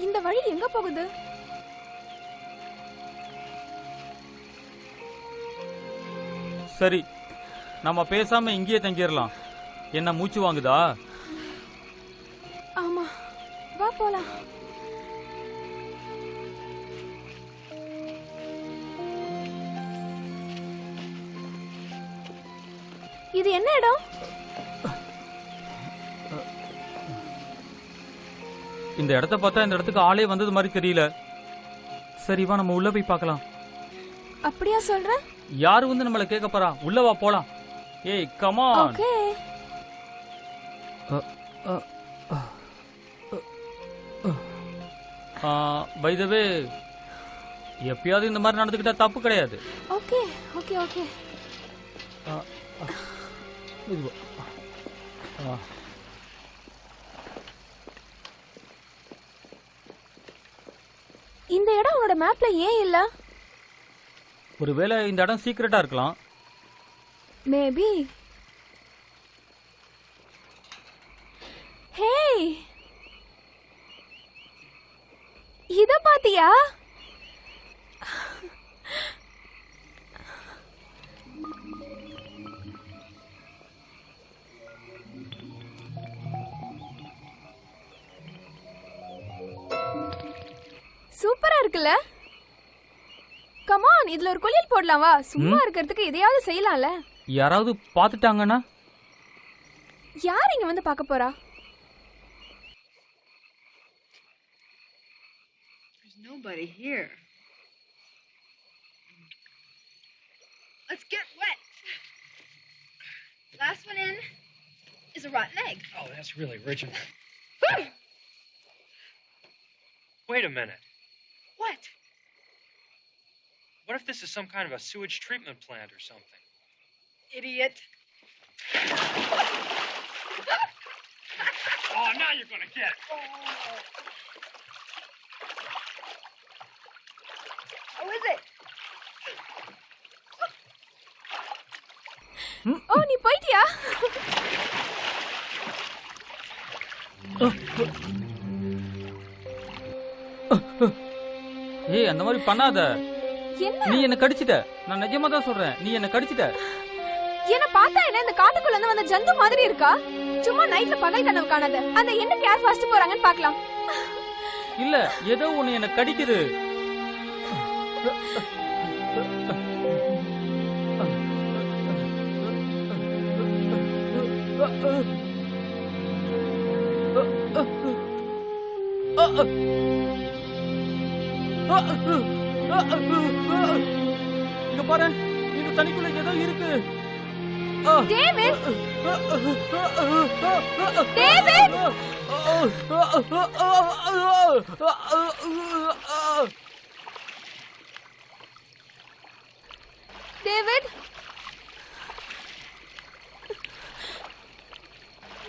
இந்த வழி எங்க போகுது? சரி, நம்ம பேசாம இங்கேயே தங்கிடலாம். என்ன மூச்சு வாங்குதா? ஆமா, வா போலாம். இது என்ன இடம்? இந்த இடத்த பார்த்தா இந்த இடத்துக்கு ஆளே வந்தது மாதிரி தெரியல. சரி வா, நம்ம உள்ள போய் பார்க்கலாம். அப்படியா சொல்ற? யாரு வந்து நம்மள கேட்க போறா? உள்ள வா போலாம். ஏய் come on. Okay. By the way, எப்பயாவது இந்த மாதிரி நடந்துக்கிட்டா தப்பு கிடையாது. Okay okay okay. இந்த இடம் உன்னோட மேப்ல ஏன் இல்ல? ஒருவேளை இந்த இடம் சீக்ரெட்டா இருக்கலாம். மேபி. ஹே, இத பாத்தியா? சூப்பரா இருக்குல்ல? கமான், இதுல ஒரு குளியல் போடலாம் வா. சும்மா இருக்கிறதுக்கு எதையாவது செய்யலாம்ல. யாராவது பாத்துட்டாங்கன்னா? யார் இங்க வந்து பார்க்க போறா? There's nobody here. Let's get wet. Last one in is a rotten egg. Oh, that's really original. Wait a minute. What? What if this is some kind of a sewage treatment plant or something? Idiot. Oh, now you're gonna get it. How is it? ஓ, நீ போய்ட்டியா? ஏய், அந்த மாதிரி பண்ணாத. என்ன? நீ என்ன கடிச்சிட்ட. நான் நிஜமா தான் சொல்றேன், நீ என்ன கடிச்சிட்ட. என்ன பார்த்தா என்ன இந்த காட்டுக்குள்ள இருந்து வந்த ஜந்து மாதிரி இருக்கா? சும்மா நைட்ல பகல் கனவு காணாத. அந்த என்ன யார் ஃபர்ஸ்ட் போறாங்கன்னு பார்க்கலாம். இல்ல, ஏதோ ஒண்ணு என்ன கடிக்குது. இங்க பாரு, இந்த தண்ணிக்குள்ள ஏதோ இருக்கு. David! David! David!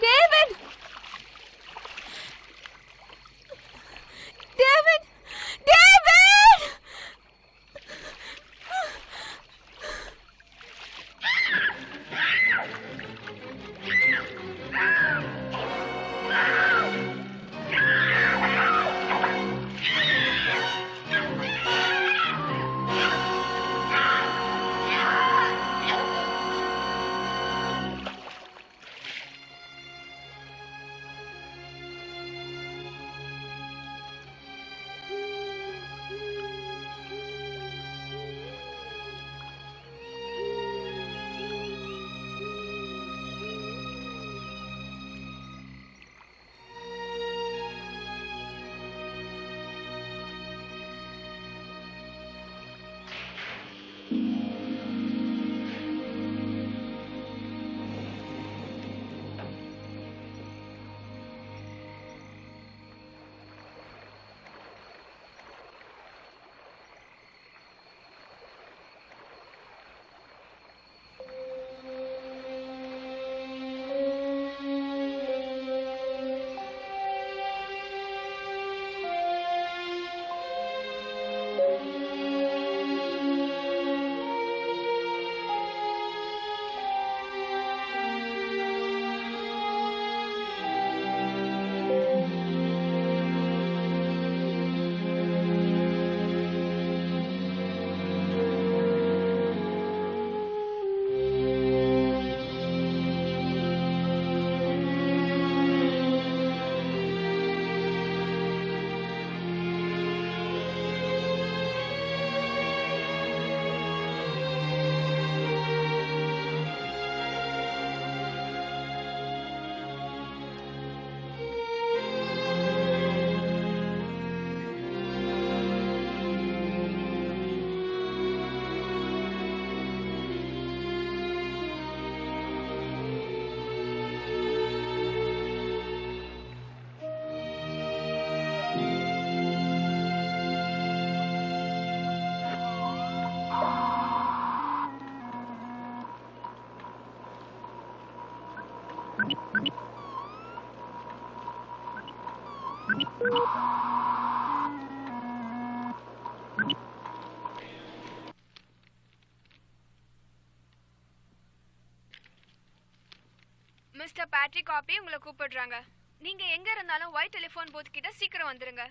David! David! David! Mister Patrick Coffey உங்களை கூப்பிடுறாங்க. நீங்க எங்க இருந்தாலும் ஒயிட் டெலிபோன் பூத் கிட்ட சீக்கிரம் வந்துருங்க.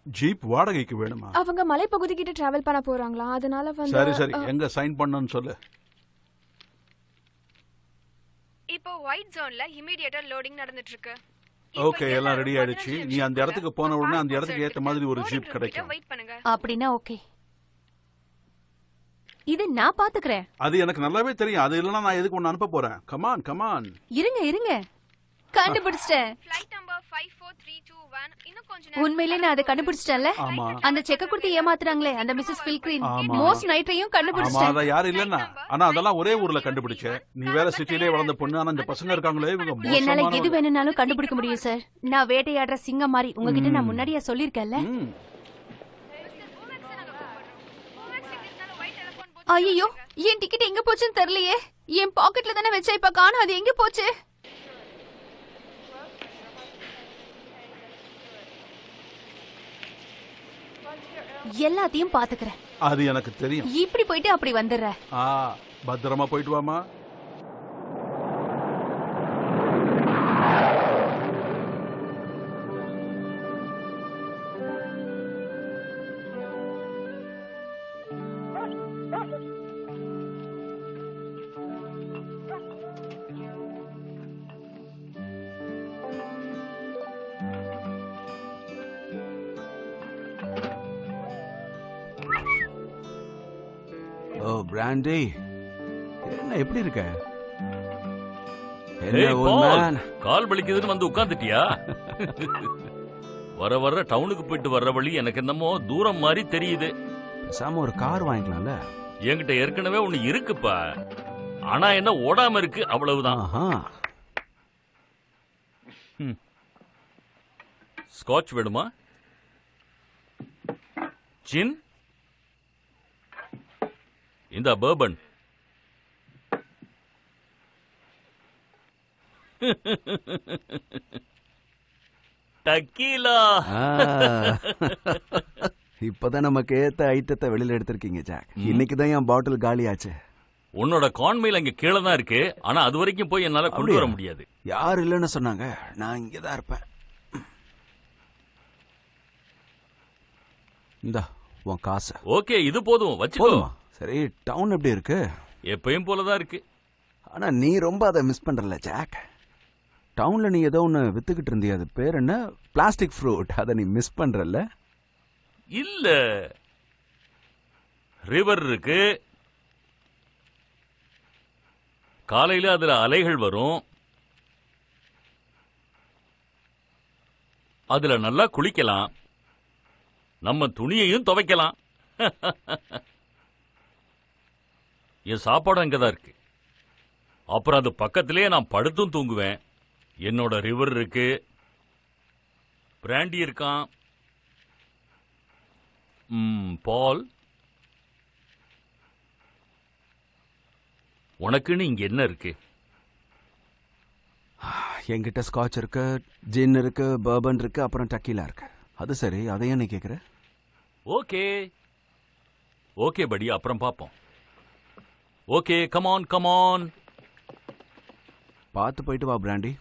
ஜீப் வாடகைக்கு வேணுமா? அவங்க மலைப்பகுதி கிட்ட டிராவல் பண்ண போறாங்களா, அதனால வந்து சரி சரி, எங்க சைன் பண்ணனும் சொல்லு. இப்போ ஒயிட் ஜோன்ல இமிடியேட்டா லோடிங் நடந்துட்டு இருக்கு. ஓகே, எல்லாம் ரெடி ஆயிடுச்சு. நீ அந்த இடத்துக்கு போன உடனே அந்த இடத்துக்கு ஏத்த மாதிரி ஒரு ஜீப் கிடைக்கும். வெயிட் பண்ணுங்க. அப்படினா ஓகே, இது நான் பாத்துக்கறேன். அது எனக்கு நல்லாவே தெரியும். அது இல்லனா நான் எதுக்கு ஒன்னு அனுப்ப போறேன்? Come on come on. இருங்க கண்டுபிடிச்சிட்டேன். Flight number 54321. இன்னும் கொஞ்ச நேரம். உண்மையிலேயே நான் அதை கண்டுபிடிச்சிட்டேன்ல. ஆமா. அந்த செக்க கொடுத்து ஏமாத்துறாங்களே அந்த மிஸ்ஸஸ் ஃபில்க்ரீன், ஆமா. மோஸ்ட் நைட்ரையும் ஆமா, கண்டுபிடிச்சிட்டேன். அத யாரும் இல்லன்னா. ஆனா அதெல்லாம் ஒரே ஊர்ல கண்டுபிடிச்ச. நீ வேற சிட்டிலே வளர்ந்த பொண்ணு. ஆனா இந்த பசங்க இருக்காங்களே, இவங்க என்னால எது மோசமானவங்க. வேணும்னாலும் கண்டுபிடிக்க முடியும் சார். நான் வேட்டையாடுற சிங்கம் மாதிரி. உங்ககிட்ட நான் முன்னாடியே சொல்லிருக்கேன்ல. ஐயோ, என் டிக்கெட் எங்க போச்சுன்னு தெரியலையே. என் பாக்கெட்ல தானே வச்சேன், இப்ப காணோம். அது எங்க போச்சு? எல்லாத்தையும் பாத்துக்கிறேன். அது எனக்கு தெரியும். இப்படி போயிட்டு அப்படி வந்துடுற. பத்திரமா போயிட்டு வாமா. ஓ பிராண்டி, என்ன எப்படி இருக்க? ஏய் பால், கால் வலிக்குதுன்னு வந்து உட்கார்ந்துட்டியா? வர வர டவுனுக்கு போயிட்டு வர்ற வழி எனக்கு என்னமோ தூரம் மாதிரி தெரியுது. பேசாம ஒரு கார் வாங்கிக்கலாம்ல? என்கிட்ட ஏற்கனவே ஒண்ணு இருக்குப்பா, ஆனா என்ன ஓடாம இருக்கு, அவ்வளவுதான். ஸ்காட்ச் வேணுமா? ஜின்? இந்த பர்பன். டக்கீலா. இப்பதான் நமக்கு ஏத்த ஐட்டத்தை வெளியில எடுத்திருக்கீங்க ஜாக். இன்னைக்குதான் என் பாட்டில் காலி ஆச்சு. உன்னோட கான்மெயில் அங்க கீழே தான் இருக்கு, ஆனா அது வரைக்கும் போய் என்னால கொண்டு வர முடியாது. யார் இல்லைன்னு சொன்னாங்க, நான் இங்கதான் இருப்பேன். இந்தா உன் காசு. ஓகே, இது போதும், வச்சுக்கோ. சரி, டவுன் எப்படி இருக்கு? எப்பயும் போலதான் இருக்கு. ஆனா நீ ரொம்ப அதை மிஸ் பண்றல ஜாக். டவுன்ல நீ ஏதோ ஒன்னு வித்துக்கிட்டு இருந்திய, அது பேர் என்ன? Plastic fruit. அதை நீ மிஸ் பண்றல? இல்ல, ரிவர் இருக்கு, காலையில அதுல அலைகள் வரும், அதுல நல்லா குளிக்கலாம், நம்ம துணியையும் துவைக்கலாம். என் சாப்பாடு அங்கதான் இருக்கு. அப்புறம் அது பக்கத்திலேயே நான் படுத்தும் தூங்குவேன். என்னோட ரிவர் இருக்கு, பிராண்டி இருக்கான். பால், உனக்குன்னு இங்க என்ன இருக்கு? என்கிட்ட ஸ்காட்ச் இருக்கு, ஜின் இருக்கு, பர்பன் இருக்கு, அப்புறம் டக்கீலா இருக்கு. அது சரி, அதையே நீ கேக்குற? ஓகே ஓகே படி, அப்புறம் பாப்போம். Okay, come on come on. பார்த்து போயிட்டு வா பிராண்டி.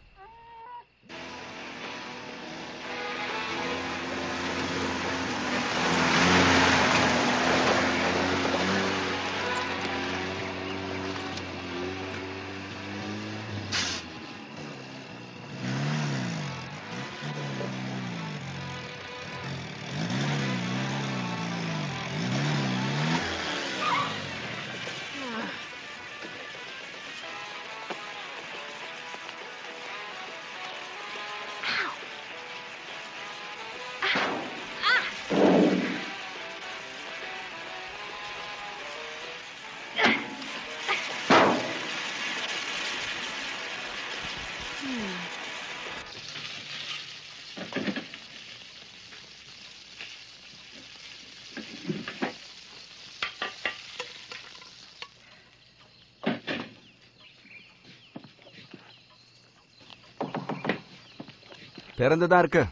திறந்துதான் இருக்கு.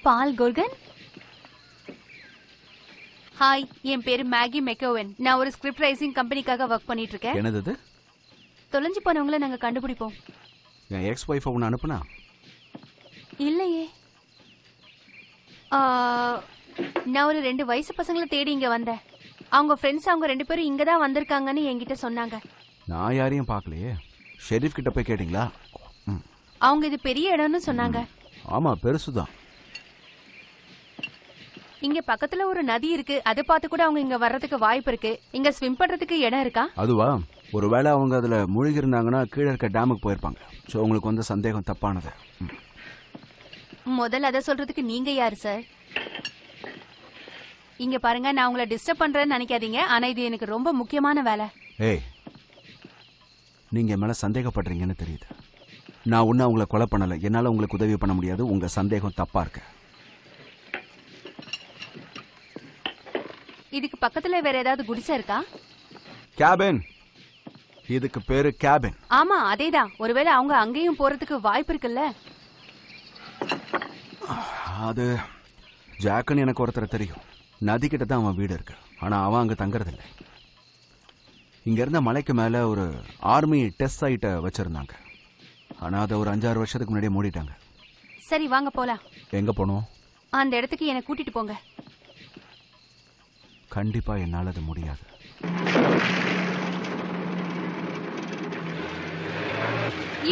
பால் கோர்கன். ஹாய், என் பேரு மேகி மெக்கோவன். நான் ஒரு ஸ்கிரிப்ட் ரைசிங் கம்பெனிக்காக ஒர்க் பண்ணிட்டு இருக்கேன். என்னது இது? தொலைஞ்சு போனவங்கள நாங்க கண்டுபிடிப்போம். என் எக்ஸ் ஒய்ஃப் உன்னை அனுப்புனா? இல்லையே. நான் ஒரு 2 வயசு பசங்களை தேடி இங்க வந்தேன். அவங்க ஃப்ரெண்ட்ஸ் அவங்க 2 பேரும் இங்க தான் வந்திருக்காங்கன்னு என்கிட்ட சொன்னாங்க. நான் யாரையும் பார்க்கலையே. ஷெரீஃப் கிட்ட போய் கேட்டீங்களா? அவங்க இது பெரிய இடம்னு சொன்னாங்க. ஆமா, பெருசுதான். இங்க பக்கத்துல ஒரு நதி இருக்கு. அதை பார்த்து கூட அவங்க இங்க வர்றதுக்கு வாய்ப்பு இருக்கு. இங்க ஸ்விம் பண்றதுக்கு இடம் இருக்கா? அதுவா, ஒருவேளை அவங்க அதுல மூழ்கி இருந்தாங்கன்னா கீழே இருக்க டேமுக்கு போயிருப்பாங்க. ஸோ உங்களுக்கு வந்து சந்தேகம் தப்பானது. முதல்ல அதை சொல்றதுக்கு நீங்க யாரு சார்? இங்க பாருங்க, நான் உங்களை டிஸ்டர்ப் பண்றேன்னு நினைக்காதீங்க. ஆனா இது எனக்கு ரொம்ப முக்கியமான வேலை. ஏய், நீங்க என் மேல சந்தேகப்படுறீங்கன்னு தெரியுது. நான் ஒன்னும் அவங்கள கொலை பண்ணல. என்னால உங்களுக்கு உதவி பண்ண முடியாது. உங்க சந்தேகம் தப்பா இருக்கு. இதுக்கு பக்கத்துல வேற ஏதாவது குடிசை இருக்கா? கேபின். இதுக்கு பேரு கேபின். ஆமா, அதேதான். ஒருவேளை அவங்க அங்கேயும் போறதுக்கு வாய்ப்பு இருக்குல்ல? அது ஜாக்குன்னு எனக்கு ஒருத்தரை தெரியும். நதி கிட்ட தான் அவன் வீடு இருக்கு. ஆனா அவன் அங்க தங்கறதில்லை. இங்க இருந்த மலைக்கு மேல ஒரு ஆர்மி டெஸ்ட் சைட்டை வச்சிருந்தாங்க. ஆனா அதை ஒரு 5-6 வருஷத்துக்கு முன்னாடியே மூடிட்டாங்க. சரி, வாங்க போலாம். எங்க போனோம்? அந்த இடத்துக்கு என்னை கூட்டிட்டு போங்க. கண்டிப்பா என்னால அது முடியாது.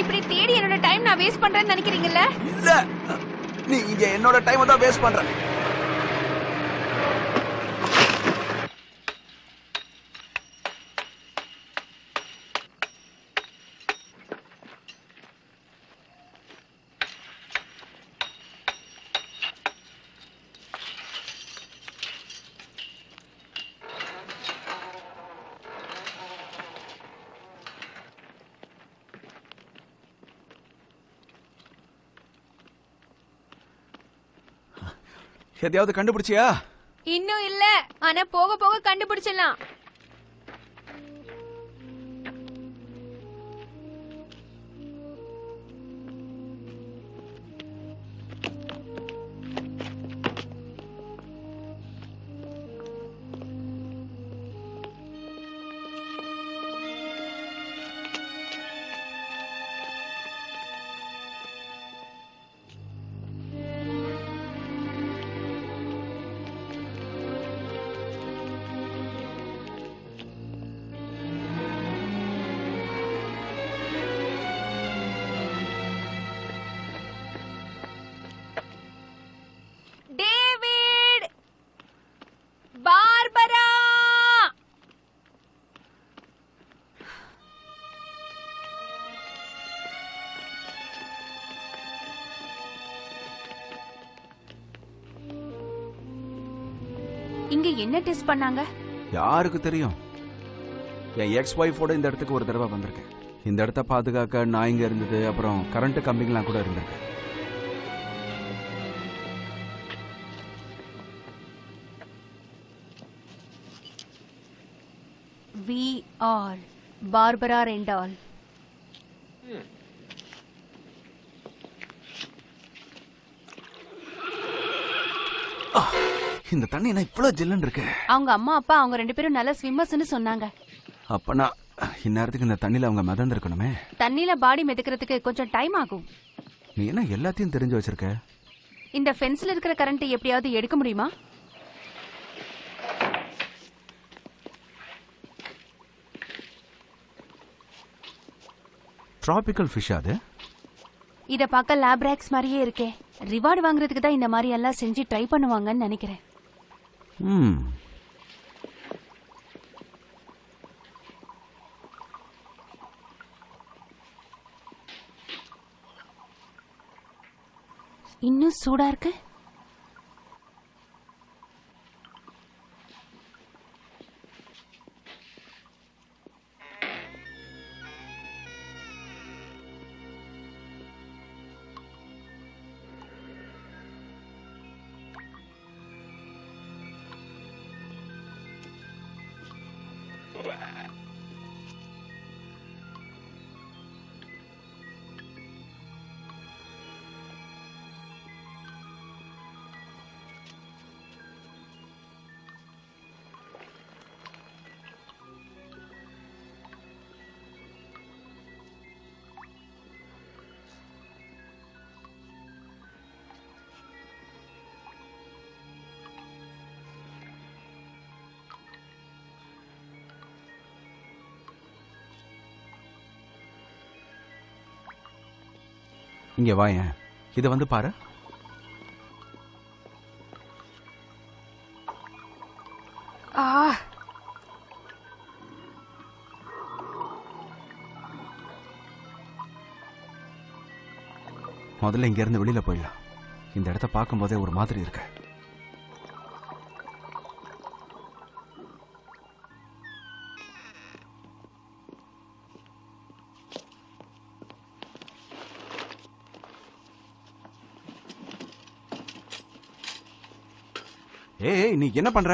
இப்படி தேடி என்னோட டைம் நான் வேஸ்ட் பண்றேன்னு நினைக்கிறீங்கல்ல? இல்ல, நீ இங்க என்னோட டைமை தான் வேஸ்ட் பண்ற. எதையாவது கண்டுபிடிச்சியா? இன்னும் இல்ல, ஆனா போக போக கண்டுபிடிச்சிடலாம். டேவிட், பார்பரா, இங்க என்ன டெஸ்ட் பண்ணாங்க? யாருக்கு தெரியும்? என் எக்ஸ் ஒய்ஃபோட இந்த இடத்துக்கு ஒரு தடவை வந்திருக்கேன். இந்த இடத்த பாதுகாக்க நான் இங்க இருந்தது. அப்புறம் கரண்ட் கம்பிங்கெல்லாம் கூட இருந்திருக்கு. We all Barbara and all. இந்த தண்ணி என்ன இவ்வளவு ஜில்லுன்னு இருக்கு? அவங்க அம்மா அப்பா அவங்க 2 பேரும் நல்ல ஸ்விம்மர்ஸ்னு சொன்னாங்க. அப்பனா இந்நேரத்துக்கு இந்த தண்ணியில அவங்க மிதந்திருக்கணுமே. தண்ணியில பாடி மிதக்கிறதுக்கு கொஞ்சம் டைம் ஆகும். நீ என்ன எல்லாத்தையும் தெரிஞ்சு வச்சிருக்க? இந்த ஃபென்ஸ்ல இருக்கிற கரண்ட் எப்படியாவது எடுக்க முடியுமா? டிராபிக்கல் ஃபிஷ் அது? இத பார்க்க லேப்ராக்ஸ் மாதிரியே இருக்கே. ரிவார்டு வாங்குறதுக்கு தான் இந்த மாதிரி எல்லாம் செஞ்சு ட்ரை பண்ணுவாங்கன்னு நினைக்கிறேன். இன்னும் சூடா இருக்கு. இங்க வாயேன், இதை வந்து பாரு. ஆ, முதல்ல இங்க இருந்து வெளியில போயிடலாம். இந்த இடத்த பார்க்கும் போதே ஒரு மாதிரி இருக்கு. ஏய், நீ என்ன பண்ற?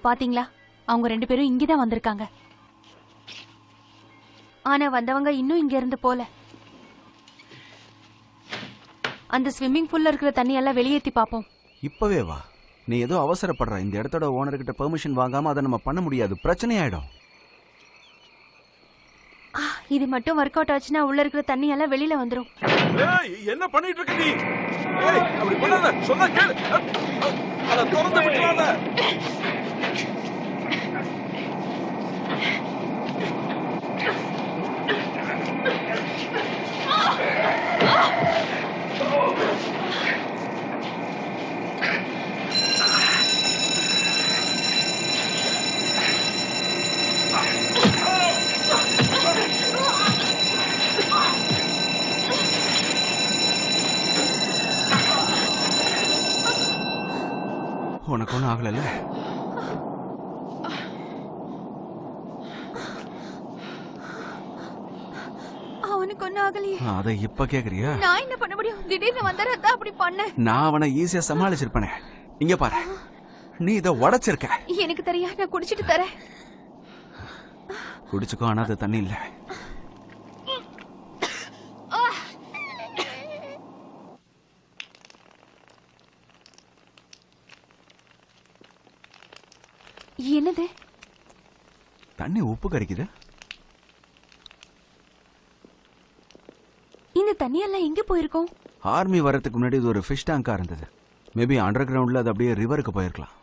பாத்தீங்களா, அவங்க 2 பேரும் இங்கதான் வந்திருக்காங்க. ஆனா வந்தவங்க இன்னும் இங்க இருந்து போல. அந்த ஸ்விம்மிங் பூல்ல இருக்கிற தண்ணியெல்லாம் வெளியேத்தி பாப்போம். இப்பவே வா. நீ ஏதோ அவசரப்படுற. இந்த இடத்தோட ஓனர்கிட்ட பெர்மிஷன் வாங்காம அதை நம்ம பண்ண முடியாது, பிரச்சனை ஆயிடும். இது மட்டும் ஒர்க் அவுட் ஆச்சுன்னா உள்ள இருக்கிற தண்ணி எல்லாம் வெளியில வந்துரும். ஏய், என்ன பண்ணிட்டு இருக்க நீ? ஏய், அப்படி பண்ணாத, சொன்னா கேளு. அத திறந்து விட்டுறாத. உனக்கு ஒன்றும் ஆகலைல்ல? அவனுக்கு ஒன்னும் ஆகலையே. அதை இப்ப கேக்குறியா? நான் என்ன பண்ண முடியும்? திடீர்னு வந்தறதா அப்படி பண்ண. நான் அவனை ஈஸியா சமாளிச்சிருப்பேனே. இங்க பாரு, நீ இதை உடைச்சிருக்க. எனக்கு தெரியா, நான் குடிச்சிட்டு தரேன். குடிச்சுக்கோ, ஆனா அது தண்ணி இல்ல. என்னது? தண்ணி உப்பு கறிக்குது. இந்த தண்ணி எல்லாம் எங்க போயிருக்கோம்? ஆர்மி வரதுக்கு முன்னாடி இது ஒரு ஃபிஷ் டேங்கா இருந்தது. மேபி அண்டர் கிரவுண்ட்ல அது அப்படியே ரிவருக்கு போயிருக்கலாம்.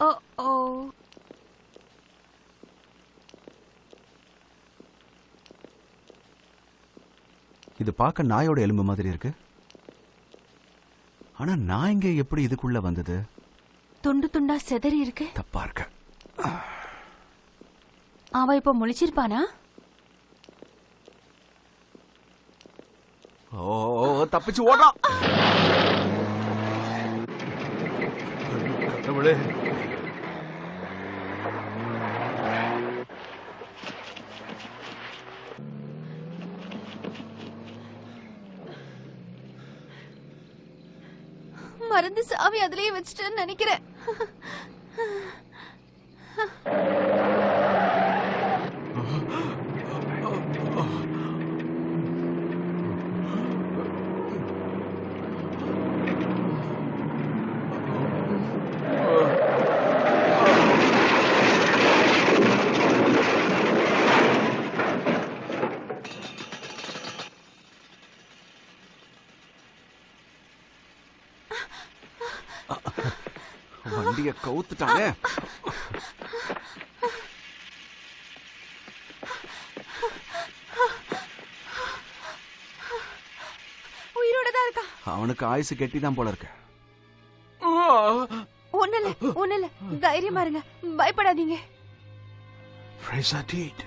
ஓ ஓ, இது பார்க்க நாயோட எலும்பு மாதிரி இருக்கு. ஆனா நான் இங்க எப்படி இதுக்குள்ள வந்தது? துண்டு துண்டா செதறி இருக்கு. தப்பா இருக்கு. அவ இப்ப முழிச்சிருப்பானா? ஓ, தப்பிச்சு ஓடலாம். கடவுளே, மருந்து சாவி அதுலயே வச்சுட்டேன்னு நினைக்கிறேன். வண்டிய கவுத்துட்டாங்க. உயிரோட தான் இருக்கா. அவனுக்கு ஆயுசு கெட்டிதான் போல இருக்கு. ஒண்ணு இல்ல, தைரியமா இருங்க, பயப்படாதீங்க. ஃப்ரேசர் டீட்.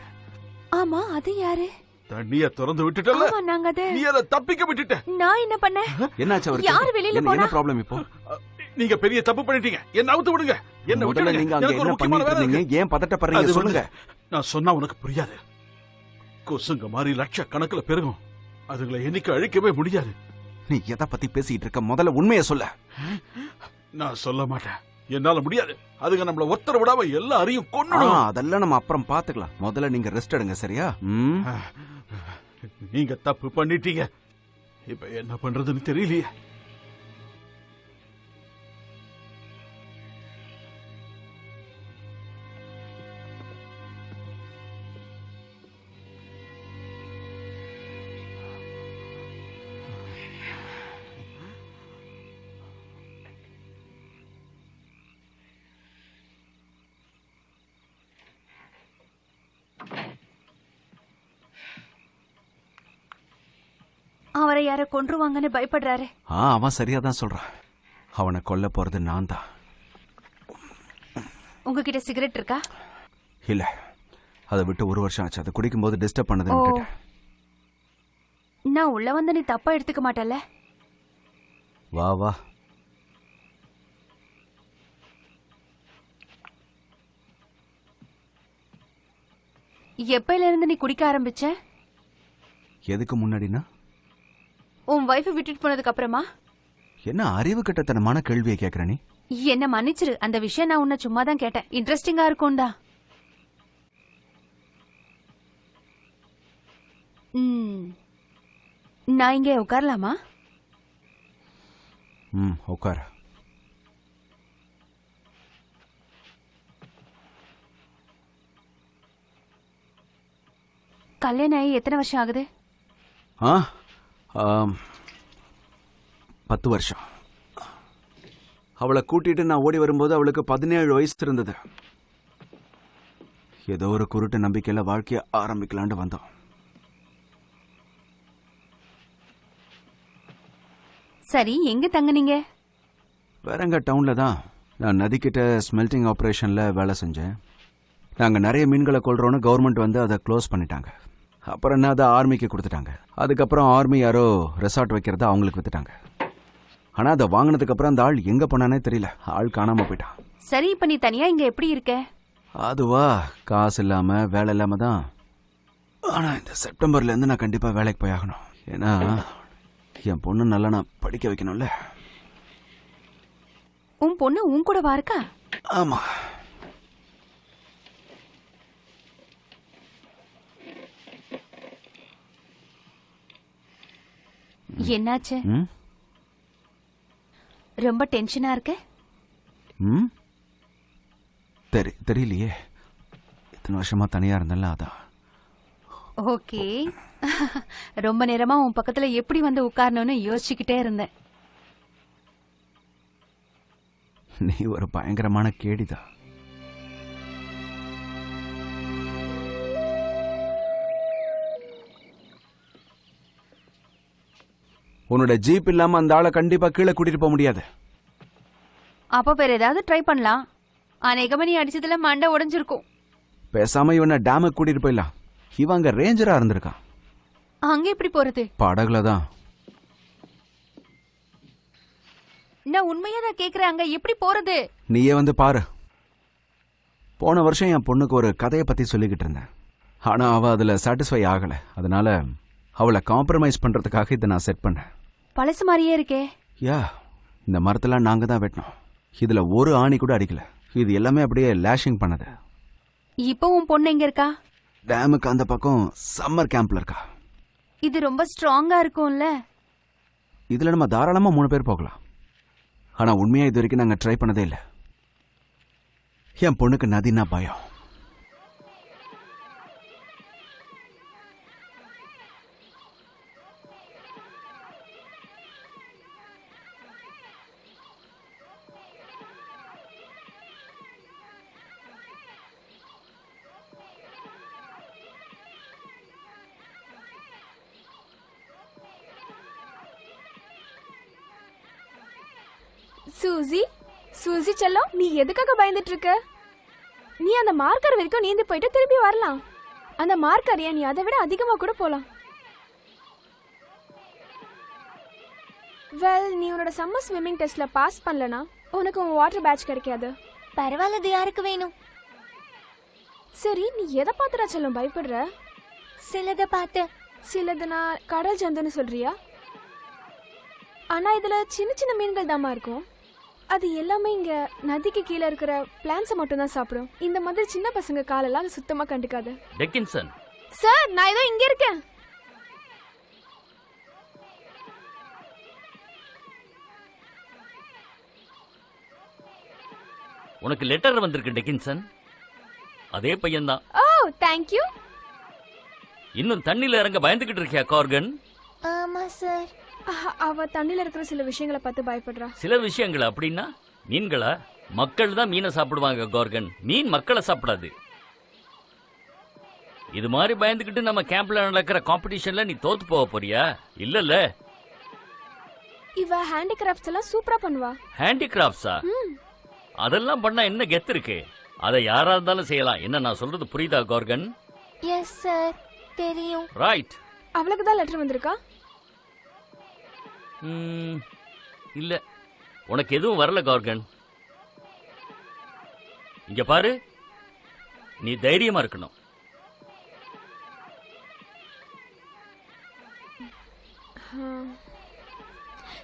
ஆமா, அது யாரு? தண்ணிய திறந்து விட்டுட்டல. ஆமா, நாங்க அத. நீ அதை தப்பிக்க விட்டுட்ட. நான் என்ன பண்ணேன்? என்னாச்சு அவருக்கு? யார் வெளியில போனா? என்ன ப்ராப்ளம் இப்போ? நீங்க பெரிய தப்பு பண்ணிட்டீங்க. என்ன அவுத்து விடுங்க. என்ன முதல்ல விட்டுடுங்க. நீங்க அங்க எனக்கு ஒரு என்ன முக்கியமான பண்ணிட்டு வேலை இருந்தீங்க? இருக்கு. ஏன் பதட்டப்படுறீங்க அது சொல்லுங்க. நான் சொன்னா உனக்கு புரியாது. கொசுங்க மாதிரி லட்சக்கணக்கில் பெருகும். அதுங்களை என்னைக்கு அழிக்கவே முடியாது. நீ எதை பத்தி பேசிட்டு இருக்க? முதல்ல உண்மையை சொல்ல. நான் சொல்ல மாட்டேன். என்னால முடியாது. அதுங்க நம்மள ஒத்தர விடாம எல்லாரையும் கொன்னுடும். அதெல்லாம் நம்ம அப்புறம் பாத்துக்கலாம். முதல்ல நீங்க ரெஸ்ட் எடுங்க, சரியா? நீங்க தப்பு பண்ணிட்டீங்க. இப்ப என்ன பண்றதுன்னு தெரியலையே. அவரை யார கொன்றுவாங்கன்னு பயப்படுறாரு. அவன் சரியா தான் சொல்றான். அவனை கொல்ல போறது நான் தான். உங்ககிட்ட சிகரெட் இருக்கா? இல்ல, அதை விட்டு 1 வருஷம் ஆச்சு. அதை குடிக்கும் போது டிஸ்டர்ப் பண்ணதுன்னு விட்டுட்டேன். நான் உள்ள வந்த நீ தப்பா எடுத்துக்க மாட்டல்ல? வா வா. எப்பையில இருந்து நீ குடிக்க ஆரம்பிச்ச? எதுக்கு முன்னாடினா? உன் வைஃப் விட்டுட்டு போனதுக்கு அப்புறமா? என்ன அறிவு கட்டத்தனமான கேள்வியை கேக்குற நீ? என்ன மன்னிச்சிரு, அந்த விஷயம் நான் உன்னை சும்மா தான் கேட்டேன். இன்ட்ரெஸ்டிங்கா இருக்கும்டா. நான் இங்கே உட்காரலாமா? உட்கார. கல்யாணம் ஆகி எத்தனை வருஷம் ஆகுது? 10 வருஷம். அவளை கூட்டிட்டு நான் ஓடி வரும்போது அவளுக்கு 17 வயசு இருந்தது. ஏதோ ஒரு குருட்டு நம்பிக்கையில வாழ்க்கைய ஆரம்பிக்கலான்னு வந்தோம். சரி, எங்க தங்குனீங்க? வேறங்க டவுன்ல தான். நான் நதிக்கிட்ட ஸ்மெல்டிங் ஆபரேஷன்ல வேலை செஞ்சேன். நாங்க நிறைய மீன்களை கொள்றோன்னு கவர்மெண்ட் வந்து அதை க்ளோஸ் பண்ணிட்டாங்க. அப்புறம் என்ன, அதை ஆர்மிக்கு கொடுத்துட்டாங்க. அதுக்கப்புறம் ஆர்மி யாரோ ரெசார்ட் வைக்கிறத அவங்களுக்கு வித்துட்டாங்க. ஆனா அதை வாங்கினதுக்கு அப்புறம் அந்த ஆள் எங்க போனானே தெரியல. ஆள் காணாம போயிட்டான். சரி, இப்ப நீ தனியா இங்க எப்படி இருக்க? அதுவா, காசு இல்லாம வேலை இல்லாம தான். ஆனா இந்த செப்டம்பர்ல இருந்து நான் கண்டிப்பா வேலைக்கு போய் ஆகணும். ஏன்னா என் பொண்ணு நல்லா நான் படிக்க வைக்கணும்ல. உன் பொண்ணு உன் கூட வா இருக்கா? ஆமா. என்னாச்சு? ரொம்ப டென்ஷனா இருக்க? தெரியலையே. இத்தனை வருஷமா தனியா இருந்தல, அதான். ஓகே. ரொம்ப நேரமா உன் பக்கத்துல எப்படி வந்து உட்காரணும்னு யோசிச்சுக்கிட்டே இருந்தேன். நீ ஒரு பயங்கரமான கேடிதான். உன்னோட ஜீப் இல்லாம அந்த ஆளை கண்டிப்பா கீழே கூட்டிட்டு போக முடியாது. அப்ப வேற ஏதாவது ட்ரை பண்ணலாம். அநேகமா நீ அடிச்சதுல மண்டை உடைஞ்சிருக்கும். பேசாம இவனை டேமுக்கு கூட்டிட்டு போயிடலாம். இவன் அங்க ரேஞ்சரா இருந்திருக்கான். அங்க எப்படி போறது? படகுல தான். நான் உண்மையா தான் கேக்குறேன், அங்க எப்படி போறது? நீயே வந்து பாரு. போன வருஷம் என் பொண்ணுக்கு ஒரு கதையை பத்தி சொல்லிக்கிட்டு இருந்தேன். ஆனா அவ அதுல சாட்டிஸ்ஃபை ஆகல. அதனால அவளை காம்ப்ரமைஸ் பண்றதுக்காக இதை நான் செட் பண்ணேன். பழசு மாதிரியே இருக்கே. இந்த மரத்தெல்லாம் நாங்க தான் வெட்டணும். இதுல ஒரு ஆணி கூட அடிக்கல. இது எல்லாமே அப்படியே லேஷிங் பண்ணது. இப்போ உன் பொண்ணு எங்க இருக்கா? டேமுக்கு அந்த பக்கம் சம்மர் கேம்ப்ல இருக்கா. இது ரொம்ப ஸ்ட்ராங்கா இருக்கும்ல. இதுல நம்ம தாராளமா 3 பேர் போகலாம். ஆனா உண்மையா இது வரைக்கும் நாங்க ட்ரை பண்ணதே இல்லை. என் பொண்ணுக்கு நதினா பயம். சூசி, சூசி செல்லம், நீ எதுக்காக பயந்துட்டு இருக்க? நீ அந்த மார்க்கர் வரைக்கும் நீந்தி போயிட்டு திரும்பி வரலாம். அந்த மார்க்கர் நீ அதை விட அதிகமா கூட போலாம். வெல், நீ உன்னோட சம்மர் ஸ்விம்மிங் டெஸ்ட்ல பாஸ் பண்ணலனா உனக்கு உன் வாட்டர் பேட்ச் கிடைக்காது. பரவாயில்ல, அது யாருக்கு வேணும்? சரி, நீ எதை பார்த்துடா செல்லம் பயப்படுற? சிலத பார்த்து. சிலதுனா கடல் ஜந்துன்னு சொல்றியா? ஆனா இதுல சின்ன சின்ன மீன்கள் தாமா இருக்கும். அது எல்லாமே இங்க நதிக்கு கீழே இருக்கிற பிளான்ட்ஸை மட்டும் தான் சாப்பிடும். இந்த மாதிரி சின்ன பசங்க காலெல்லாம் சுத்தமா கண்டுக்காது. டெக்கின்சன் சார், நான் ஏதோ இங்க இருக்கேன். உனக்கு லெட்டர் வந்திருக்கு டெக்கின்சன். அதே பையன்தான். ஓ, தேங்க் யூ. இன்னும் தண்ணில இறங்க பயந்துகிட்டு இருக்கியா கார்கன்? ஆமா சார். அவ தண்ணில இருக்கிற சில விஷயங்களை பார்த்து பயப்படுறா. சில விஷயங்கள் அப்படின்னா மீன்களா? மக்கள் தான் மீனை சாப்பிடுவாங்க கார்கன். மீன் மக்களை சாப்பிடாது. இது மாதிரி பயந்துகிட்டு நம்ம கேம்ப்ல நடக்கிற காம்படிஷன்ல நீ தோத்து போக போறியா? இல்லல்ல. இவ ஹேண்டிகிராஃப்ட்ஸ் எல்லாம் சூப்பரா பண்ணுவா. ஹேண்டிகிராஃப்ட்ஸா? அதெல்லாம் பண்ணா என்ன கெத்து இருக்கு? அதை யாரா இருந்தாலும் செய்யலாம். என்ன நான் சொல்றது புரியுதா கார்கன்? எஸ் சார், தெரியும். ரைட். அவளுக்கு தான் லெட்டர் வந்திருக்கா? இல்ல, உனக்கு எதுவும் வரல கார்கன். இங்க பாரு, நீ தைரியமா இருக்கணும்.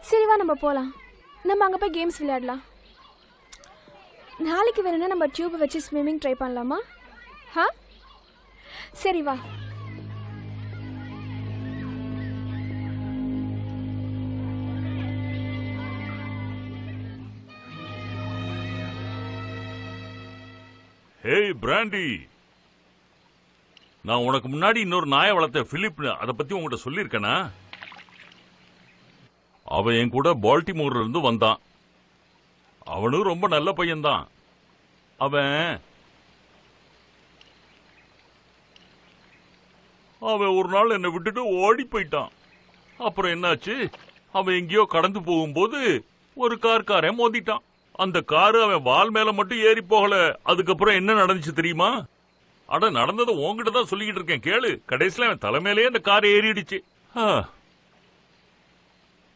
சரி வா நம்ம போலாம். நம்ம அங்க போய் கேம்ஸ் விளையாடலாம். நாளைக்கு வேணும்னா நம்ம டியூப் வச்சு ஸ்விம்மிங் ட்ரை பண்ணலாமா? சரி வா. ஹேய் பிராண்டி, நான் உனக்கு முன்னாடி இன்னொரு நாயை வளர்த்த பிலிப், அதை பத்தி உங்ககிட்ட சொல்லியிருக்கேனா? அவன் என் கூட பால்டிமோர்ல இருந்து வந்தான். அவனும் ரொம்ப நல்ல பையன்தான். அவன் ஒரு நாள் என்னை விட்டுட்டு ஓடி போயிட்டான். அப்புறம் என்னாச்சு, அவன் எங்கேயோ கடந்து போகும்போது ஒரு காரன் மோதிட்டான். அந்த காரு அவன் வால் மேல மட்டும் ஏறி போகல. அதுக்கப்புறம் என்ன நடந்துச்சு தெரியுமா? அட, நடந்ததை உன்கிட்ட தான் சொல்லிக்கிட்டு இருக்கேன், கேளு. கடைசியில அவன் தலைமையிலே அந்த கார் ஏறிடுச்சு.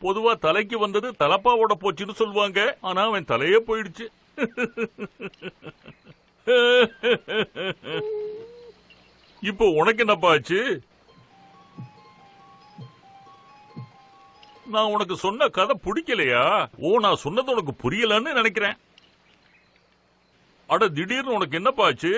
பொதுவா தலைக்கு வந்தது தலப்பாவோட போச்சுன்னு சொல்லுவாங்க. ஆனா அவன் தலையே போயிடுச்சு. இப்போ உனக்கு என்னப்பா ஆச்சு? நான் உனக்கு சொன்ன கதை பிடிக்கலையா? நான் சொன்னது உனக்கு புரியலன்னு நினைக்கிறேன். அட, திடீர்னு உனக்கு என்னப்பா ஆச்சு?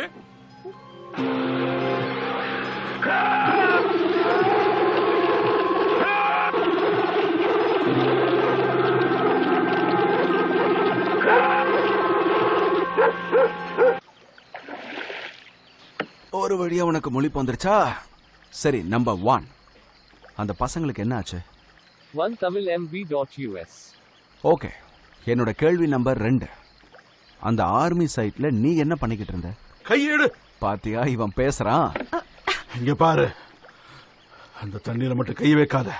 ஒரு வழியா உனக்கு முழிப்பு வந்துருச்சா? சரி, நம்பர் 1, அந்த பசங்களுக்கு என்ன ஆச்சு? OneTamilMV.us. ஓகே, என்னோட கேள்வி நம்பர் 2, அந்த ஆர்மி சைட்ல நீ என்ன பண்ணிக்கிட்டு இருந்த? கையெடு. பாத்தியா, இவன் பேசுறான். இங்க பாரு, அந்த தண்ணீரை மட்டும் கை வைக்காத.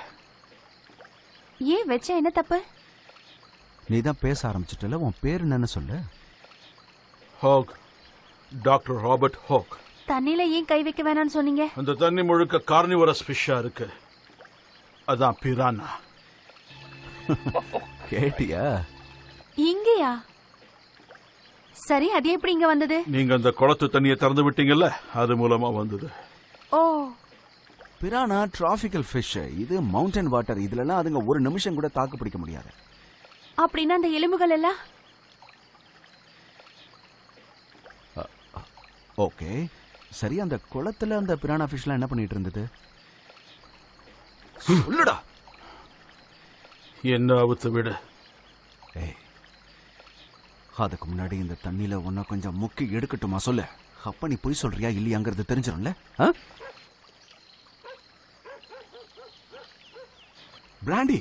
ஏன் வச்ச, என்ன தப்பு? நீ தான் பேச ஆரம்பிச்சிட்டல, உன் பேர் என்னன்னு சொல்லு. Hawk, doctor Robert Hawk. தண்ணியில ஏன் கை வைக்க வேணாம்னு சொன்னீங்க? அந்த தண்ணி முழுக்க கார்னிவரஸ் ஃபிஷ்ஷா இருக்கு. அதான் பிரானா. கேட்டியா? இங்கயா? சரி, அது எப்படி இங்க வந்தது? நீங்க அந்த குளத்து தண்ணியை திறந்து விட்டீங்கல்ல, அது மூலமா வந்தது. ஓ, பிரானா டிராபிக்கல் ஃபிஷ். இது மவுண்டன் வாட்டர். இதுலலாம் அதுங்க ஒரு நிமிஷம் கூட தாக்கு பிடிக்க முடியாது. அப்படின்னா அந்த எலும்புகள் எல்லாம்? ஓகே, சரி, அந்த குளத்துல அந்த பிரானா ஃபிஷ்லாம் என்ன பண்ணிட்டு இருந்தது? சொல்லுடா. என்ன அவுத்து விடு. ஏய், அதுக்கு முன்னாடி இந்த தண்ணியில உன்ன கொஞ்சம் முக்கி எடுக்கட்டுமா சொல்லு. அப்ப நீ போய் சொல்றியா இல்லையாங்கிறது தெரிஞ்சிடும்ல. பிராண்டி,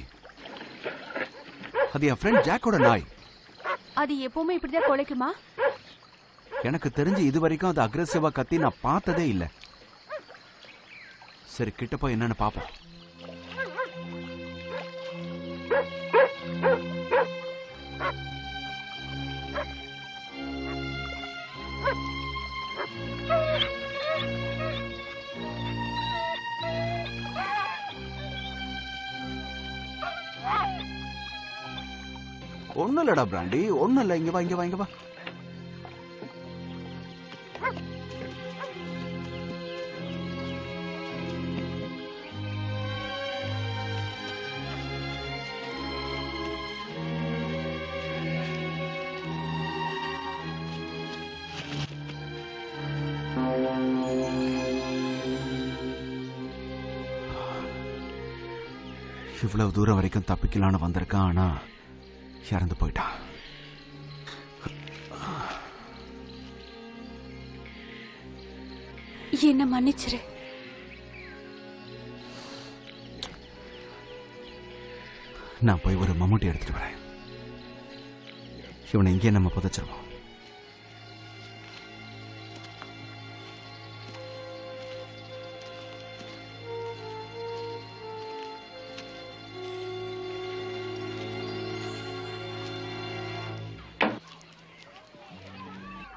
அது என் ஃப்ரெண்ட் ஜாக்கோட நாய். அது எப்பவுமே இப்படிதான் குலைக்குமா? எனக்கு தெரிஞ்சு இது வரைக்கும் அது அக்ரெசிவா கத்தி நான் பார்த்ததே இல்ல. சரி, கிட்ட போய் என்னன்னு பாப்போம். ஒண்ணும் இல்லடா பிராண்டி, ஒண்ணும் இல்ல. இங்க வா, இங்க வா, இங்க வா. இவ்வளவு தூரம் வரைக்கும் தப்பிக்கலான்னு வந்திருக்கான், ஆனா இறந்து போயிட்டான். என்ன மன்னிச்சிரு. நான் போய் ஒரு மம்முட்டி எடுத்துட்டு வரேன். இவனை இங்கே நம்ம புதைச்சிருவோம்.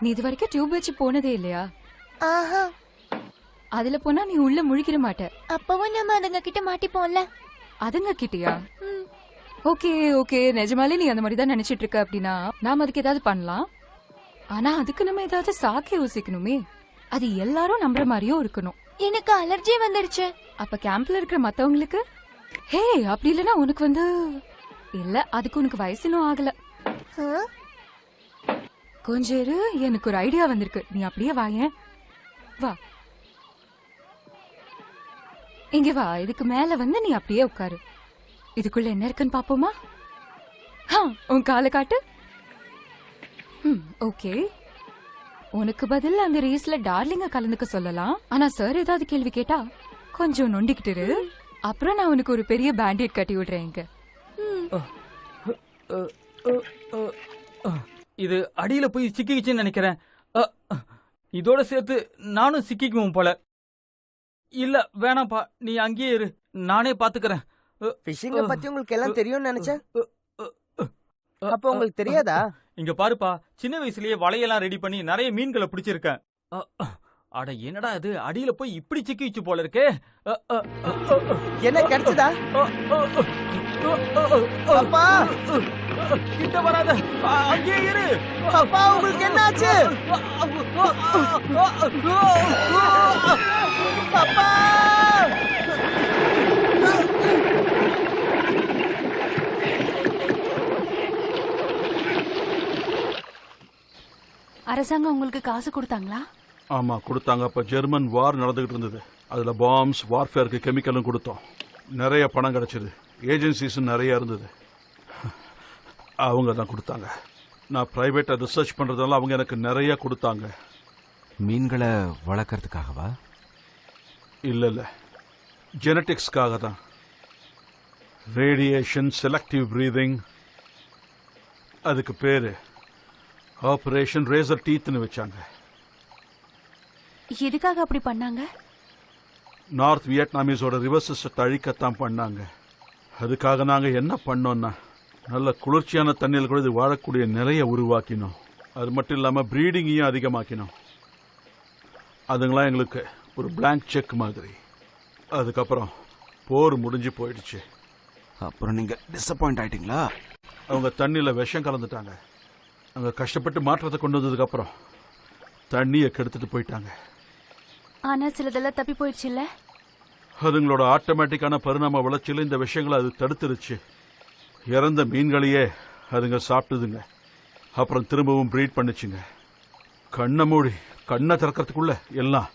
நீ இது வரைக்கும் டியூப் வச்சு போனதே இல்லையா? ஆஹா. அதுல போனா நீ உள்ள முழிக்கிற மாட்ட. அப்பவும் நம்ம அதுங்க கிட்ட மாட்டிப்போம்ல. அதுங்க கிட்டயா? ஓகே ஓகே, நிஜமாலே நீ அந்த மாதிரி தான் நினைச்சிட்டு இருக்க அப்படின்னா நாம அதுக்கு ஏதாவது பண்ணலாம். ஆனா அதுக்கு நம்ம ஏதாவது சாக்கி யோசிக்கணுமே. அது எல்லாரும் நம்புற மாதிரியும் இருக்கணும். எனக்கு அலர்ஜி வந்துருச்சு. அப்ப கேம்ப்ல இருக்கிற மத்தவங்களுக்கு ஹே அப்படி இல்லனா உனக்கு வந்து இல்ல, அதுக்கு உனக்கு வயசு இன்னும் ஆகல. கொஞ்சம் இரு, எனக்கு ஒரு ஐடியா வந்திருக்கு. நீ அப்படியே வாயேன். வா இங்க வா. இதுக்கு மேல வந்து நீ அப்படியே உட்காரு. இதுக்குள்ள என்ன இருக்குன்னு பாப்போமா? உன் காலை காட்டு. ஓகே. உனக்கு பதில் அந்த ரேஸ்ல டார்லிங்க கலந்துக்க சொல்லலாம். ஆனா சார் ஏதாவது கேள்வி கேட்டா கொஞ்சம் நொண்டிக்கிட்டு இரு. அப்புறம் நான் உனக்கு ஒரு பெரிய பேண்டேட் கட்டி விடுறேன். இங்க இது அடியில போய் சிக்கிக்கிச்சுன்னு நினைக்கிறேன். இதோட சேர்த்து நானும் சிக்கிக்குவோம் போல. இல்ல வேணாப்பா, நீ அங்கேயே இரு, நானே பாத்துக்கிறேன். ஃபிஷிங்க பத்தி உங்களுக்கு எல்லாம் தெரியும்னு நினைச்சேன். அப்ப உங்களுக்கு தெரியாதா? இங்க பாருப்பா, சின்ன வயசுலயே வலையெல்லாம் ரெடி பண்ணி நிறைய மீன்களை பிடிச்சிருக்கேன். அட என்னடா இது, அடியில போய் இப்படி சிக்கிச்சு போல இருக்கே. என்ன கிடைச்சதா? அப்பா கிட்ட வராத, அங்கேயே இரு. அப்பா உங்களுக்கு என்ன ஆச்சு? அப்பா அரசாங்கம் உங்களுக்கு காசு கொடுத்தாங்களா? ஆமா கொடுத்தாங்க. அப்ப ஜெர்மன் வார் நடந்துகிட்டு இருந்தது. அதுல பாம்ஸ், வார்ஃபேருக்கு கெமிக்கலும் கொடுத்தோம். நிறைய பணம் கிடைச்சது. ஏஜென்சிஸும் நிறைய இருந்தது. அவங்க தான் கொடுத்தாங்க. நான் பிரைவேட்டா ரிசர்ச் பண்றதால அவங்க எனக்கு நிறைய கொடுத்தாங்க. மீன்களை வளர்க்கறதுக்காகவா? இல்ல இல்ல, ஜெனட்டிக்ஸ்க்காக தான். ரேடியேஷன் செலக்டிவ் பிரீதிங், அதுக்கு பேரு ஆபரேஷன் ரேசர் டீத்னு வச்சாங்க. எதுக்காக அப்படி பண்ணாங்க? நார்த் வியட்நாமீஸோட ரிவர் சிஸ்டத்தை அழிக்கத்தான் பண்ணாங்க. அதுக்காக நாங்க என்ன பண்ணோம்னா, நல்ல குளிர்ச்சியான தண்ணியில் கூட இது வாழக்கூடிய நிலையை உருவாக்கினோம். அது மட்டும் இல்லாம பிரீடிங்கையும் அதிகமாக்கினோம். அதுங்களாம் எங்களுக்கு ஒரு பிளாங்க் செக் மாதிரி. அதுக்கப்புறம் போர் முடிஞ்சு போயிடுச்சு. அப்புறம் நீங்க டிசப்பாயிண்ட் ஆயிட்டீங்களா? அவங்க தண்ணியில விஷம் கலந்துட்டாங்க. அவங்க கஷ்டப்பட்டு மாற்றத்தை கொண்டு வந்ததுக்கு அப்புறம் தண்ணியை கெடுத்துட்டு போயிட்டாங்க. ஆனா சிலதெல்லாம் தப்பி போயிடுச்சு இல்ல? அதுங்களோட ஆட்டோமேட்டிக்கான பரிணாம வளர்ச்சியில இந்த விஷயங்களை அது தடுத்துருச்சு. இறந்த மீன்களையே அதுங்க சாப்பிட்டுதுங்க. அப்புறம் திரும்பவும் பிரீட் பண்ணுச்சுங்க. கண்ணை மூடி கண்ணை திறக்கிறதுக்குள்ள எல்லாம்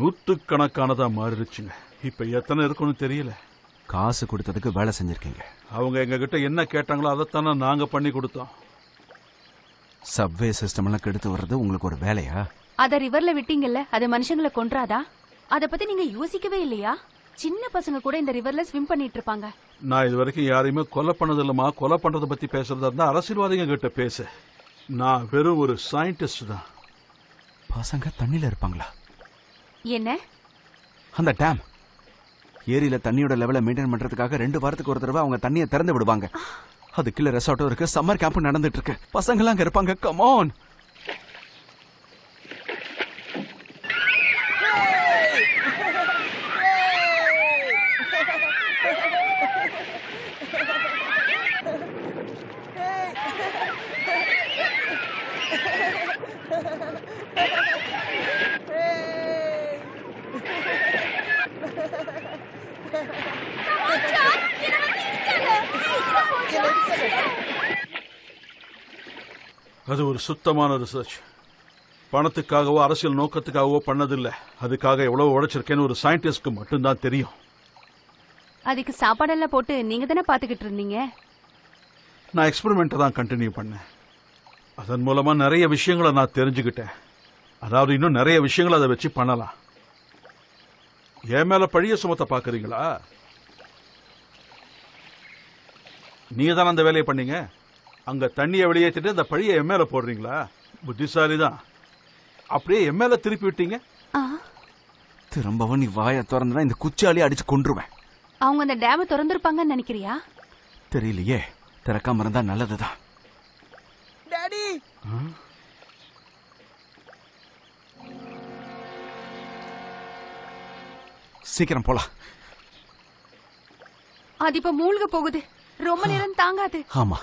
100கணக்கானதா மாறிடுச்சுங்க. இப்ப எத்தனை இருக்குன்னு தெரியல. காசு கொடுத்ததுக்கு வேலை செஞ்சிருக்கீங்க. அவங்க எங்க கிட்ட என்ன கேட்டாங்களோ அதைத்தானே நாங்க பண்ணி கொடுத்தோம். சப்வே சிஸ்டம் எல்லாம் கெடுத்து வர்றது உங்களுக்கு ஒரு வேலையா? அத ரிவர்ல விட்டீங்கல்ல, அது மனுஷங்களை கொன்றாதா? அத பத்தி நீங்க யோசிக்கவே இல்லையா? சின்ன பசங்க கூட இந்த ரிவர்ல ஸ்விம் பண்ணிட்டு இருப்பாங்க. நான் இது வரைக்கும் யாரையுமே கொலை பண்ணது இல்லமா. கொலை பண்றதை பத்தி பேசுறதா இருந்தா அரசியல்வாதிங்க கிட்ட பேசு. நான் வெறும் ஒரு சயின்டிஸ்ட் தான். பசங்க தண்ணியில இருப்பாங்களா? என்ன? அந்த டேம் ஏரியில தண்ணியோட லெவலை மெயின்டைன் பண்றதுக்காக 2 வாரத்துக்கு ஒரு தடவை அவங்க தண்ணியை திறந்து விடுவாங்க. அதுக்குள்ள ரெசார்ட்டும் இருக்கு, சம்மர் கேம்ப் நடந்துட்டு இருக்கு. பசங்க எல்லாம் அங்க இருப்பாங்க. Come on. அது ஒரு சுத்தமான ரிசர்ச். பணத்துக்காகவோ அரசியல் நோக்கத்துக்காகவோ பண்ணதில்லை. அதுக்காக எவ்வளவு உழைச்சிருக்கேன்னு ஒரு சயின்டிஸ்ட்க்கு மட்டும்தான் தெரியும். அதுக்கு சாப்பாடெல்லாம் போட்டு நீங்க தானே பாத்துக்கிட்டு இருந்தீங்க. நான் எக்ஸ்பெரிமெண்ட்டை தான் கண்டினியூ பண்ணேன். அதன் மூலமா நிறைய விஷயங்களை நான் தெரிஞ்சுக்கிட்டேன். அதாவது இன்னும் நிறைய விஷயங்களை அதை வச்சு பண்ணலாம். என் மேல பழிய சுமத்த பாக்குறீங்களா? நீங்க தான் அந்த வேலையை பண்ணீங்க. அங்க தண்ணியை வெளியேற்றிட்டு அந்த பழிய என் மேல போடுறீங்களா? புத்திசாலிதான். அப்படியே என் மேல திருப்பி விட்டீங்க. திரும்பவும் நீ வாயை திறந்தா இந்த குச்சாலியை அடிச்சு கொன்றுவேன். அவங்க அந்த டேம திறந்திருப்பாங்கன்னு நினைக்கிறியா? தெரியலையே, திறக்காம இருந்தா நல்லதுதான். டாடி சீக்கிரம் போலாம். அது இப்ப மூழ்க போகுது. ரொம்ப நேரம் தாங்காது. ஆமா.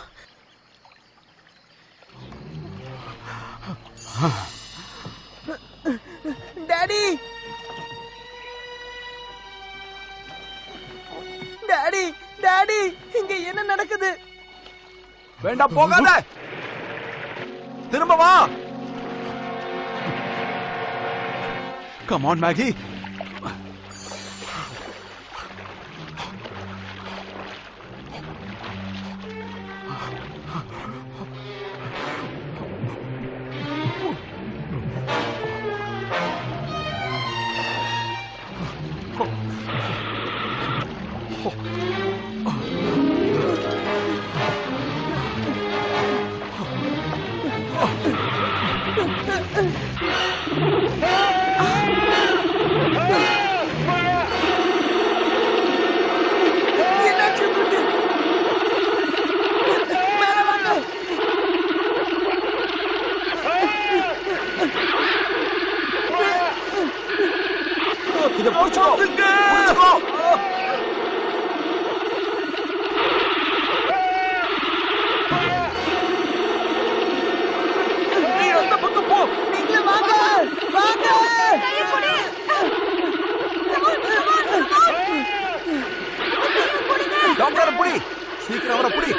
டாடி டாடி டாடி இங்க என்ன நடக்குது? வேண்டாம், போகாத. திரும்ப வா. Come on Maggi. என்னாச்சு உங்களுக்கு? மேல வாங்க. இத புடிச்சுக்கோ. புடிச்சுக்கோ. நீ அந்த பக்கம் போ. நீங்க வாங்க வாங்க. டாக்டர் புடி. சீக்கிரம் அவரை புடி.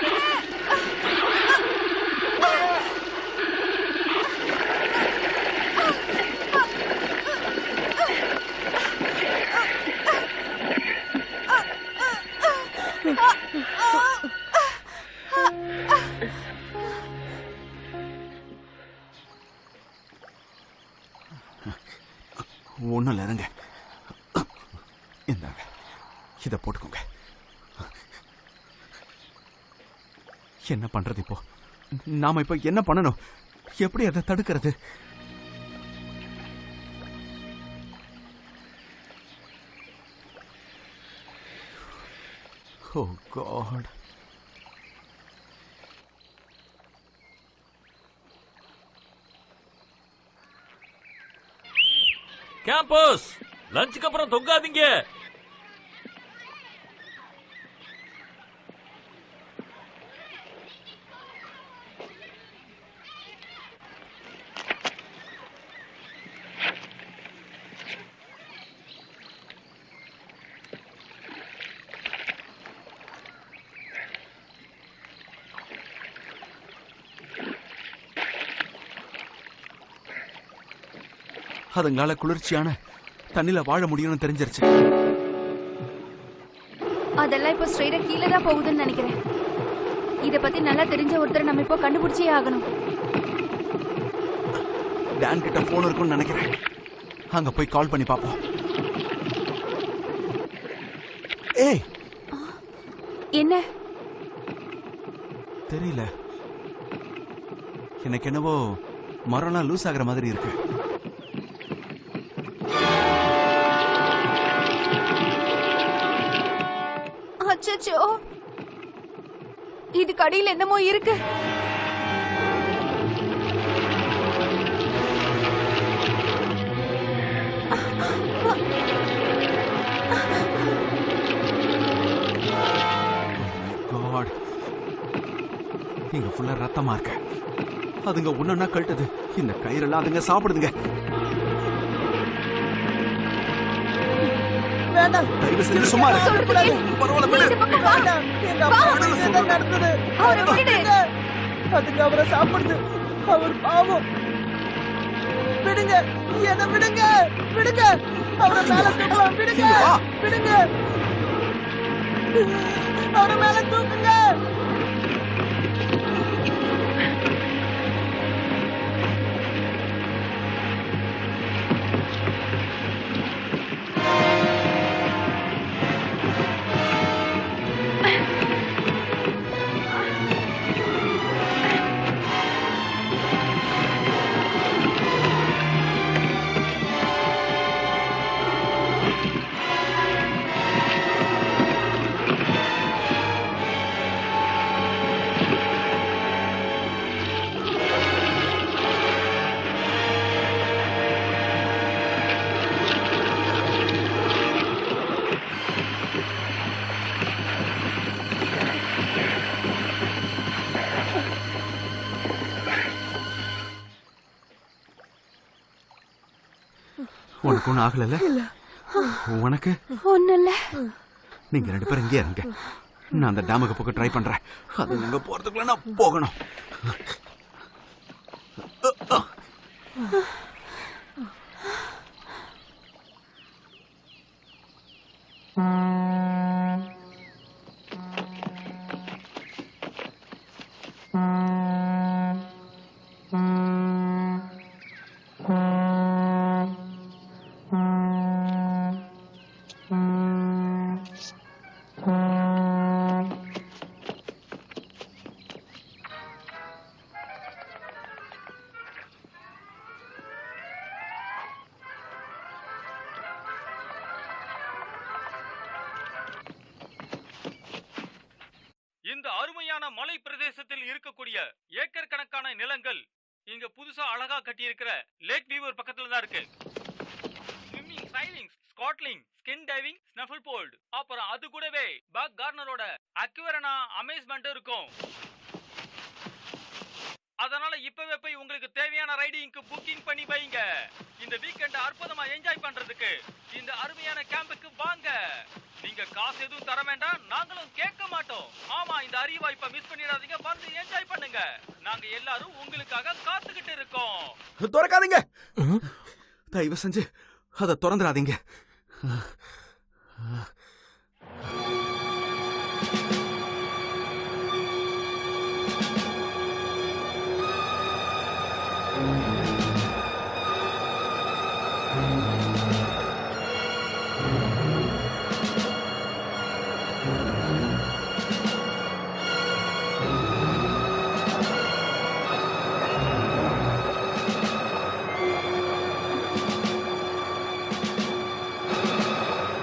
ஒன்றும் இல்லை, இருங்க. இந்தாங்க, இதை போட்டுக்கோங்க. என்ன பண்றது இப்போ? நாம இப்போ என்ன பண்ணணும்? எப்படி அதை தடுக்கிறது? ஓ காட். கேம்பஸ் லஞ்சுக்கு அப்புறம் தொங்காதீங்க. அதுங்களால குளிர்ச்சியான தண்ணில வாழ முடியும்னு தெரிஞ்சிருச்சு. அதெல்லாம் இப்ப ஸ்ட்ரைட்டா கீழே தான் போகுதுன்னு நினைக்கிறேன். இத பத்தி நல்லா தெரிஞ்ச ஒருத்தர் நம்ம இப்போ கண்டுபிடிச்சே ஆகணும். டான் கிட்ட போன் இருக்கும்னு நினைக்கிறேன். அங்க போய் கால் பண்ணி பாப்போம். ஏய், என்ன? தெரியல, எனக்கு என்னவோ மரம்லாம் லூஸ் ஆகுற மாதிரி இருக்கு. அச்சச்சோ, இது கடையில் என்னமோ இருக்கு. God. இங்க ஃபுல்லா ரத்தமா இருக்கு. அதுங்க ஒன்னொன்னா கழட்டுது. இந்த கயிறெல்லாம் அதுங்க சாப்பிடுதுங்க. வேண்டாம், தயவு செஞ்சு சும்மா இரு. பரவாயில்ல, விடு. வேண்டாம். எங்க அப்பா என்ன நடக்குது? அதுங்க அவரை சாப்பிடுது. அவர் பாவம். விடுங்க, என்ன விடுங்க, விடுங்க. அவரை மேல தூக்கலாம். விடுங்க, விடுங்க. அவரை மேல தூக்குங்க. உனக்கு ஒன்றும் ஆகல? உனக்கு ஒன்னும் இல்ல. நீங்க 2 பேரும் இங்கே இருங்க. நான் அந்த டேமுக்கு போக ட்ரை பண்றேன். அது நீங்க போறதுக்குள்ள நான் போகணும். இந்த அருமையான மலை பிரதேசத்தில் இருக்கக்கூடிய ஏக்கர் கணக்கான நிலங்கள் இங்க புதுசா அழகா கட்டியிருக்கிற லேக் வீவர் பக்கத்துல தான் இருக்கு. ஸ்விம்மிங், சைலிங், ஸ்காட்லிங், ஸ்கின் டைவிங், ஸ்னஃபிள் போல்ட், அப்புறம் அது கூடவே பாக் கார்னரோட அக்வேரனா அமேஸ்மெண்ட் இருக்கும். அதனால இப்பவே போய் உங்களுக்கு தேவையான ரைடிங்க்கு புக்கிங் பண்ணி வைங்க. இந்த வீக்கெண்ட் அற்புதமா என்ஜாய் பண்றதுக்கு இந்த அருமையான கேம்புக்கு வாங்க. நீங்க காசு எதுவும் தர வேண்டாம், நாங்களும் கேட்க மாட்டோம். ஆமா, இந்த அரிய வாய்ப்பை மிஸ் பண்ணிடாதீங்க. வந்து என்ஜாய் பண்ணுங்க. நாங்க எல்லாரும் உங்களுக்காக காத்துக்கிட்டு இருக்கோம். திறக்காதீங்க, தயவு செஞ்சு அதை திறந்துடாதீங்க.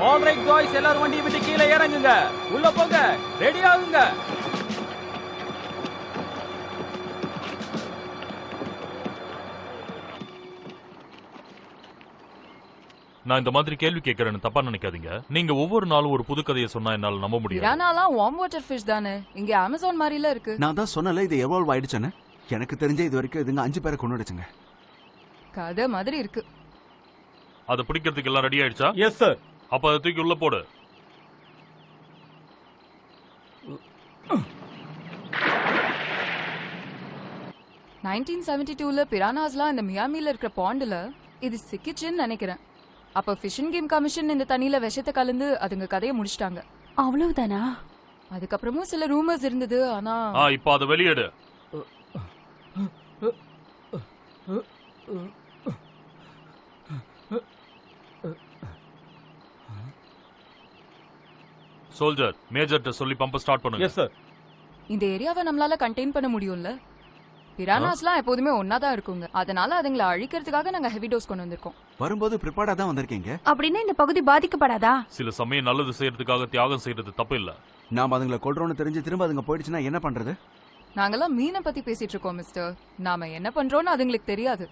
ஆல்ரைட் பாய்ஸ், எல்லாரும் வண்டியை விட்டு கீழே இறங்குங்க. உள்ள போங்க, ரெடி ஆகுங்க. நான் இந்த மாதிரி கேள்வி கேட்கறேன்னு தப்பா நினைக்காதீங்க. நீங்க ஒவ்வொரு நாளும் ஒரு புது கதையை சொன்னா என்னால நம்ப முடியாது. பிரானாலாம் வார்ம் வாட்டர் ஃபிஷ் தானே, இங்க அமேசான் மாதிரில இருக்கு. நான் தான் சொன்னல, இது எவால்வ் ஆயிடுச்சுன்னு. எனக்கு தெரிஞ்ச இது வரைக்கும் இதுங்க 5 பேரை கொண்டுடுச்சுங்க. கதை மாதிரி இருக்கு. அதை பிடிக்கிறதுக்கு எல்லாம் ரெடி ஆயிடுச்சா? Yes sir. அப்ப அதை தூக்கி உள்ள போடு. பிரானாஸ்லாம் இந்த மியாமில இருக்கிற பாண்டுல இது சிக்கிச்சுன்னு நினைக்கிறேன். அப்ப ஃபிஷிங் கேம் கமிஷன் இந்த தண்ணியில விஷத்தை கலந்து அதுங்க கதையை முடிச்சிட்டாங்க. அவ்வளவுதானா? அதுக்கப்புறமும் சில ரூமர்ஸ் இருந்தது. ஆனா இப்ப அதை வெளியேடு. சோல்ஜர், மேஜர்ட்ட சொல்லி பம்ப ஸ்டார்ட் பண்ணுங்க. Yes sir. இந்த ஏரியாவை நம்மளால கண்டெயின் பண்ண முடியும்ல. பிரானாஸ்லாம் எப்போதுமே ஒன்னாதான் இருக்குங்க. அதனால அதுங்களை அழிக்கிறதுக்காக நாங்க ஹெவி டோஸ் கொண்டு வந்திருக்கோம். வரும்போது ப்ரிப்பேர்டா தான் வந்திருக்கீங்க. அப்படின்னா இந்த பகுதி பாதிக்கப்படாதா? சில சமயம் நல்லது செய்யறதுக்காக தியாகம் செய்யறது தப்பு இல்ல. நாம அதுங்களை கொல்றோம்னு தெரிஞ்சு திரும்ப அதுங்க போயிடுச்சுன்னா என்ன பண்றது? நாங்கெல்லாம் மீனை பத்தி பேசிட்டு இருக்கோம் மிஸ்டர். நாம என்ன பண்றோம்னு அதுங்களுக்கு தெரியாது.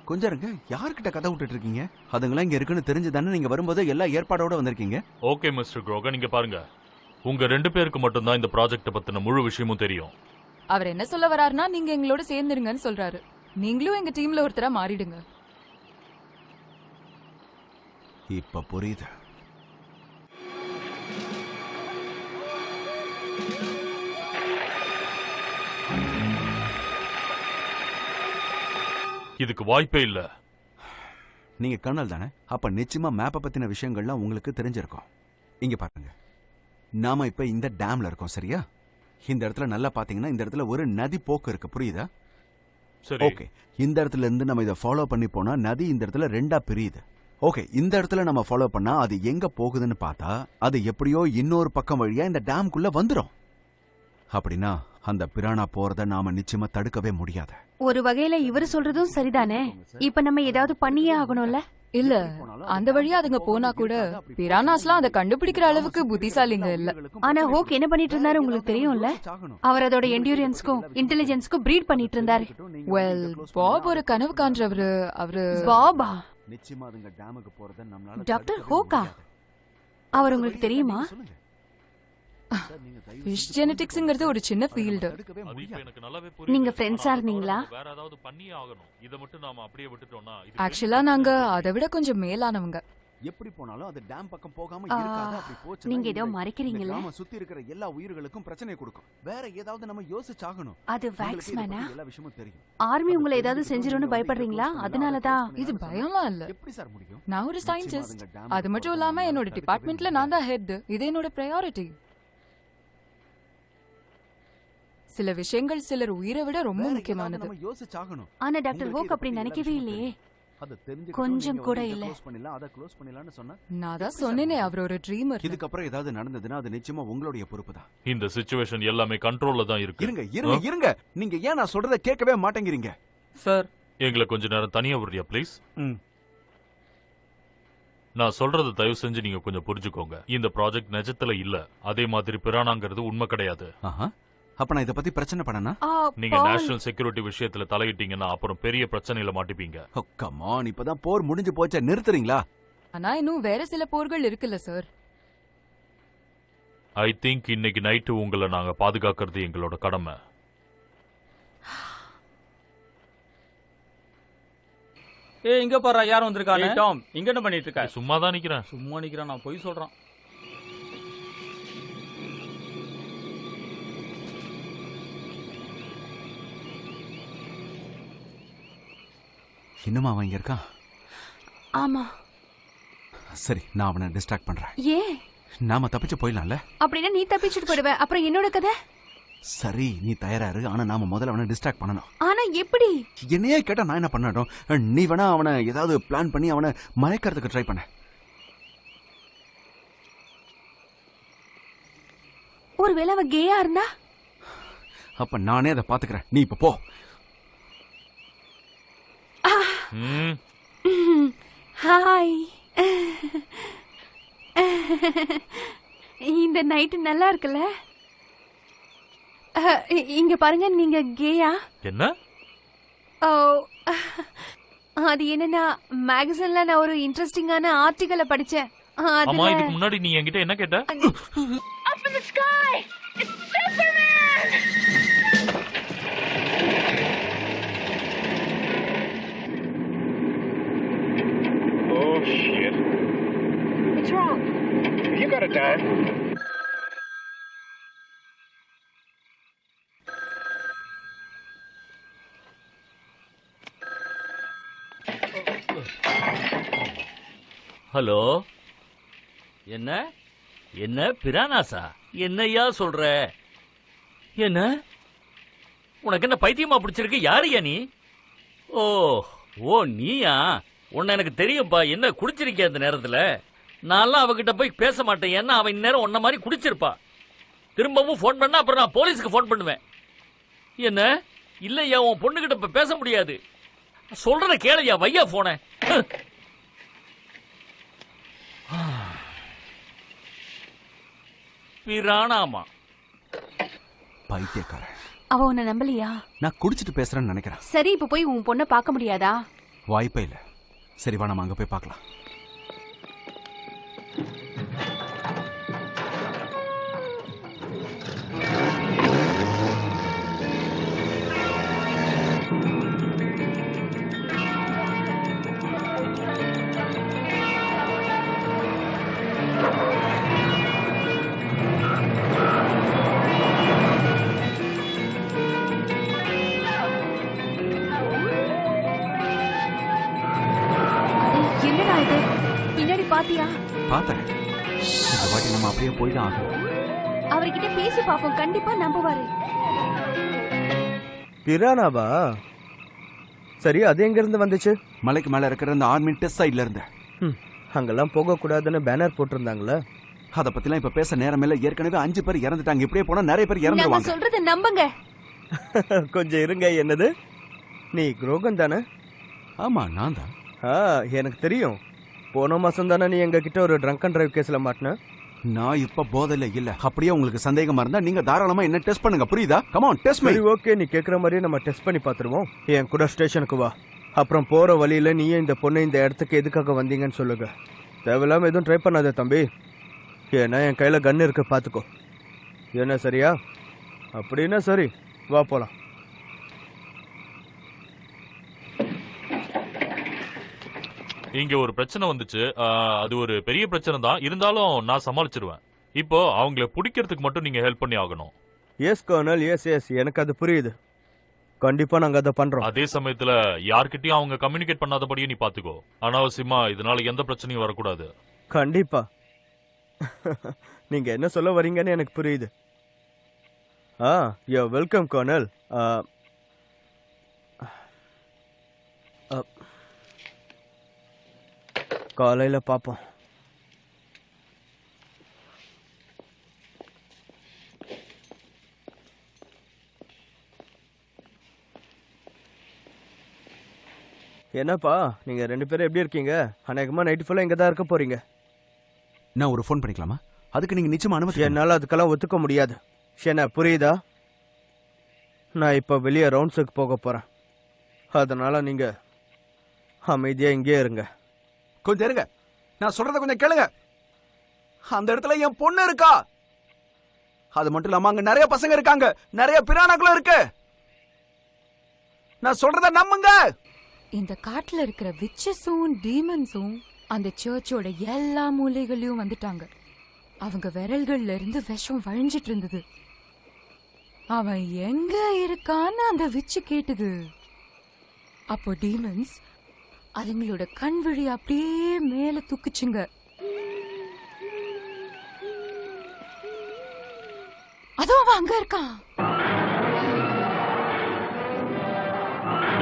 கொஞ்சம் இருங்க, யார்கிட்ட கதை விட்டுட்டு இருக்கீங்க? அதுங்களாம் இங்க இருக்குன்னு தெரிஞ்சு தானே நீங்க வரும்போது எல்லா ஏற்பாடோட வந்திருக்கீங்க. ஓகே மிஸ்டர் குரோகன், நீங்க பாருங்க, உங்க 2 பேருக்கு மட்டும்தான் இந்த ப்ராஜெக்ட் பத்தின முழு விஷயமும் தெரியும். அவர் என்ன சொல்ல வராருன்னா, நீங்க எங்களோட சேர்ந்துருங்கன்னு சொல்றாரு. நீங்களும் எங்க டீம்ல ஒருத்தரா மாறிடுங்க. இப்ப புரியுது. இதுக்கு வாய்ப்பே இல்ல. நீங்க கர்னல் தானே, அப்ப நிச்சயமா மேப்பை பத்தின விஷயங்கள்லாம் உங்களுக்கு தெரிஞ்சிருக்கும். இங்க பாருங்க, நாம இப்ப இந்த டேம்ல இருக்கோம், சரியா? இந்த இடத்துல நல்லா பாத்தீங்கன்னா இந்த இடத்துல ஒரு நதி போக்கு இருக்கு, புரியுதா? சரி. ஓகே, இந்த இடத்துல இருந்து நம்ம இதை ஃபாலோ பண்ணி போனா நதி இந்த இடத்துல 2ஆ பிரியுது. ஓகே, இந்த இடத்துல நம்ம ஃபாலோ பண்ணா அது எங்க போகுதுன்னு பார்த்தா அது எப்படியோ இன்னொரு பக்கம் வழியா இந்த டேம்குள்ள வந்துடும். அப்படின்னா அந்த பிரானா போறத நாம நிச்சயமா தடுக்கவே முடியாது. ஒரு வகையில இவரு சொல்றதும் சரிதானே. இப்ப நம்ம ஏதாவது பண்ணியே ஆகணும்ல. இல்ல, அந்த வழியா அதுங்க போனா கூட பிரானாஸ்லாம் அதை கண்டுபிடிக்கிற அளவுக்கு புத்திசாலிங்க இல்ல. ஆனா ஹோக் என்ன பண்ணிட்டு இருந்தாரு உங்களுக்கு தெரியும்ல. அவர் அதோட என்டியூரன்ஸ்க்கும் இன்டெலிஜென்ஸ்க்கும் பிரீட் பண்ணிட்டு இருந்தாரு. வெல், பாப் ஒரு கனவு காண்றவரு. அவரு பாபா? நிச்சயமா அதுங்க டேமுக்கு போறத நம்மளால டாக்டர் ஹோக்கா? அவர் உங்களுக்கு தெரியுமா? ஃபிஷ் ஜெனடிக்ஸ்ங்கிறது ஒரு சின்ன ஃபீல்டு. அது இப்ப எனக்கு நல்லாவே புரியுது. நீங்க ஃப்ரெண்ட்ஸா இருந்தீங்களா? வேற ஏதாவது பண்ணியே ஆகணும். இத மட்டும் நாம அப்படியே விட்டுட்டோம்னா ஆக்சுவலா நாங்க அதை விட கொஞ்சம் மேலானவங்க. எப்படி போனாலும் அது டேம் பக்கம் போகாம இருக்காது. அப்படி போச்சு நீங்க ஏதோ மறைக்கிறீங்கல்ல? நாம சுத்தி இருக்கிற எல்லா உயிர்களுக்கும் பிரச்சனை கொடுக்கும். வேற ஏதாவது நம்ம யோசிச்சாகணும். அது வேக்ஸ்மேனா? எல்லா விஷயமும் தெரியும். ஆர்மி உங்களை ஏதாவது செஞ்சிரும்னு பயப்படுறீங்களா? அதனாலதான். இது பயம்லாம் இல்ல. எப்படி சார் முடியும்? நான் ஒரு சயின்டிஸ்ட். அது மட்டும் இல்லாம என்னோட டிபார்ட்மெண்ட்ல நான் தான் ஹெட். இது என்னோட பிரையாரிட்டி. சில விஷயங்கள் சிலர் உயிரை விட ரொம்ப முக்கியமானது. நம்ம யோசிச்சாகணும். ஆனா டாக்டர் ஹோக் அப்படி நினைக்கவே இல்லையே. கொஞ்சம் கூட இல்ல. நான் தான் சொன்னேனே அவர் ஒரு ட்ரீமர். இதுக்கு அப்புறம் ஏதாவது நடந்ததுன்னா அது நிச்சயமா உங்களுடைய பொறுப்பு தான். இந்த சிச்சுவேஷன் எல்லாமே கண்ட்ரோல்ல தான் இருக்கு. இருங்க. நீங்க ஏன் நான் சொல்றத கேட்கவே மாட்டேங்கிறீங்க? சார், எங்களை கொஞ்ச நேரம் தனியா விடுறியா ப்ளீஸ்? நான் சொல்றத தயவு செஞ்சு நீங்க கொஞ்சம் புரிஞ்சுக்கோங்க. இந்த ப்ராஜெக்ட் நிஜத்துல இல்ல. அதே மாதிரி பிரானாங்கிறது உண்மை கிடையாது. அப்ப நான் இத பத்தி பிரச்சனை பண்ணனா? நீங்க நேஷனல் செக்யூரிட்டி விஷயத்துல தலையிட்டீங்கன்னா அப்புறம் பெரிய பிரச்சனையில மாட்டிப்பீங்க. கம் ஆன், இப்பதான் போர் முடிஞ்சு போச்சே, நிறுத்துறீங்களா? ஆனா இன்னும் வேற சில போர்கள் இருக்குல்ல சார். ஐ திங்க் இன்னைக்கு நைட்டு உங்களை நாங்க பாதுகாக்கிறது எங்களோட கடமை. இங்க பாரு, யாரும் வந்திருக்காங்க. டாம், இங்க என்ன பண்ணிட்டு இருக்க? சும்மா தான் நிக்கிறேன். சும்மா நிக்கிறேன், நான் போய் சொல்றேன். இன்னும் அவன் இங்க இருக்கான்? ஆமா. சரி, நான் அவனை டிஸ்ட்ராக்ட் பண்றேன். ஏன்? நாம தப்பிச்சு போயிடலாம்ல? அப்படின்னா நீ தப்பிச்சுட்டு போயிடுவ. அப்புறம் என்னோட கதை? சரி, நீ தயாரா இரு. ஆனா நாம முதல்ல அவனை டிஸ்ட்ராக்ட் பண்ணணும். ஆனா எப்படி? என்னையே கேட்டா நான் என்ன பண்ணட்டும்? நீ வேணா அவனை ஏதாவது பிளான் பண்ணி அவனை மயக்கிறதுக்கு ட்ரை பண்ண. ஒருவேளை அவ கேயா இருந்தா? அப்ப நானே அதை பாத்துக்கிறேன். நீ இப்ப போ. ஹாய். இந்த நைட்டு நல்லா இருக்குல்ல? இங்க பாருங்க, நீங்க கேயா? என்ன? அது என்னன்னா, மேகசின்ல நான் ஒரு இன்ட்ரெஸ்டிங்கான ஆர்டிகலை படிச்சேன். அம்மா, இதுக்கு முன்னாடி நீ என்கிட்ட என்ன கேட்ட? Up in the sky! It's Superman! Oh, shit. What's wrong? You got a dime? Hello, என்ன என்ன பிரானாசா? என்னையா சொல்ற? என்ன உனக்கு என்ன பைத்தியமா பிடிச்சிருக்கு? யாரையா நீ? ஓ ஓ நீயா? உன்னை எனக்கு தெரியும்பா. என்ன குடிச்சிருக்கிய அந்த நேரத்துல? நான்லாம் அவகிட்ட போய் பேச மாட்டேன். ஏன்னா அவன் இந்நேரம் உன்ன மாதிரி குடிச்சிருப்பா. திரும்பவும் போன் பண்ணா அப்புறம் நான் போலீஸுக்கு போன் பண்ணுவேன். என்ன இல்லையா, உன் பொண்ணுகிட்ட இப்ப பேச முடியாது. சொல்றத கேளையா, வையா போன. பிரானாமா பைத்தியக்காரன். அவ உன்னை நம்பலையா? நான் குடிச்சிட்டு பேசுறேன்னு நினைக்கிறேன். சரி, இப்ப போய் உன் பொண்ணை பார்க்க முடியாதா? வாய்ப்பே இல்ல. சரி வா, நம்ம அங்க போய் பார்க்கலாம். என்னடா இது? பின்னாடி பாத்தியா? பார்த்தேன். இந்த வாட்டி நம்ம அப்படியே போய் தான் ஆகணும். அவர்கிட்ட பேசி பாப்போம், கண்டிப்பா நம்புவாரு. பிரானாவா? சரி, அது எங்க இருந்து வந்துச்சு? மலைக்கு மேல இருக்கிற அந்த ஆர்மி டெஸ்ட் சைட்ல இருந்து. அங்கெல்லாம் போக கூடாதுன்னு பேனர் போட்டிருந்தாங்களே. அத பத்திலாம் இப்ப பேச நேரம் இல்ல. ஏற்கனவே 5 பேர் இறந்துட்டாங்க. இப்படியே போனா நிறைய பேர் நாங்க இறந்துருவாங்க. சொல்றத நம்புங்க. கொஞ்சம் இருங்க. என்னது? நீ குரோகன் தானே? ஆமா, நான் தான். எனக்கு தெரியும். போன மாசம் தானே நீ எங்க கிட்ட ஒரு ட்ரங்க் அண்ட் டிரைவ் கேஸ்ல மாட்டின. நான் இப்ப போதையில இல்ல. அப்படியே உங்களுக்கு சந்தேகமா இருந்தா நீங்க தாராளமா என்ன டெஸ்ட் பண்ணுங்க. புரியுதா? Come on, test me. Okay, நீ கேக்குற மாதிரியே நம்ம டெஸ்ட் பண்ணி பாத்துருவோம். என் கூட ஸ்டேஷனுக்கு வா. அப்புறம் போற வழியில நீயே இந்த பொண்ணு இந்த இடத்துக்கு எதுக்காக வந்தீங்கன்னு சொல்லுங்க. தேவையில்லாம எதுவும் ட்ரை பண்ணாத தம்பி. ஏன்னா என் கையில கன் இருக்கு, பாத்துக்கோ. என்ன சரியா? அப்படின்னா சரி, வா போலாம். இங்க ஒரு பிரச்சனை வந்துச்சு. அது ஒரு பெரிய பிரச்சனை தான், இருந்தாலும் நான் சமாளிச்சிருவேன். இப்போ அவங்கள பிடிக்கிறதுக்கு மட்டும் நீங்க ஹெல்ப் பண்ணி ஆகணும். எஸ் கர்னல், எஸ் எஸ், எனக்கு அது புரியுது. கண்டிப்பா நாங்க அதை பண்றோம். அதே சமயத்துல யார்கிட்டயும் அவங்க கம்யூனிகேட் பண்ணாதபடியே நீ பாத்துக்கோ. அனாவசியமா இதனால எந்த பிரச்சனையும் வரக்கூடாது. கண்டிப்பா. நீங்க என்ன சொல்ல வரீங்கன்னு எனக்கு புரியுது. You welcome colonel. காலையில பாப்போம். என்னப்பா நீங்க 2 பேரும் எப்படி இருக்கீங்க? அநேகமா நைட் ஃபுல்லா இங்க தான் இருக்க போறீங்க. நான் ஒரு ஃபோன் பண்ணிக்கலாமா? அதுக்கு நீங்க நிச்சயமா அனுமதி. என்னால அதுக்கெல்லாம் ஒத்துக்க முடியாது. என்ன புரியுதா? நான் இப்ப வெளியே ரவுண்ட்ஸுக்கு போக போறேன். அதனால நீங்க அமைதியா இங்கே இருங்க. கொஞ்சம் இருங்க, நான் சொல்றத கொஞ்சம் கேளுங்க. அந்த இடத்துல என் பொண்ணு இருக்கா. அது மட்டும் இல்லாம அங்க நிறைய பசங்க இருக்காங்க, நிறைய பிராணங்களும் இருக்கு. நான் சொல்றத நம்புங்க. இந்த காட்டுல இருக்கிற விச்சஸும் டீமன்ஸும் அந்த சர்ச்சோட எல்லா மூலைகளையும் வந்துட்டாங்க. அவங்க விரல்கள்ல இருந்து விஷம் வழிஞ்சிட்டு இருந்தது. அவன் எங்க இருக்கான்னு அந்த விச்சு கேட்டுது. அப்போ டீமன்ஸ் அதுங்களோட கண் விழி அப்படியே மேல தூக்குச்சுங்க. அதோ அவன் அங்க இருக்கான்.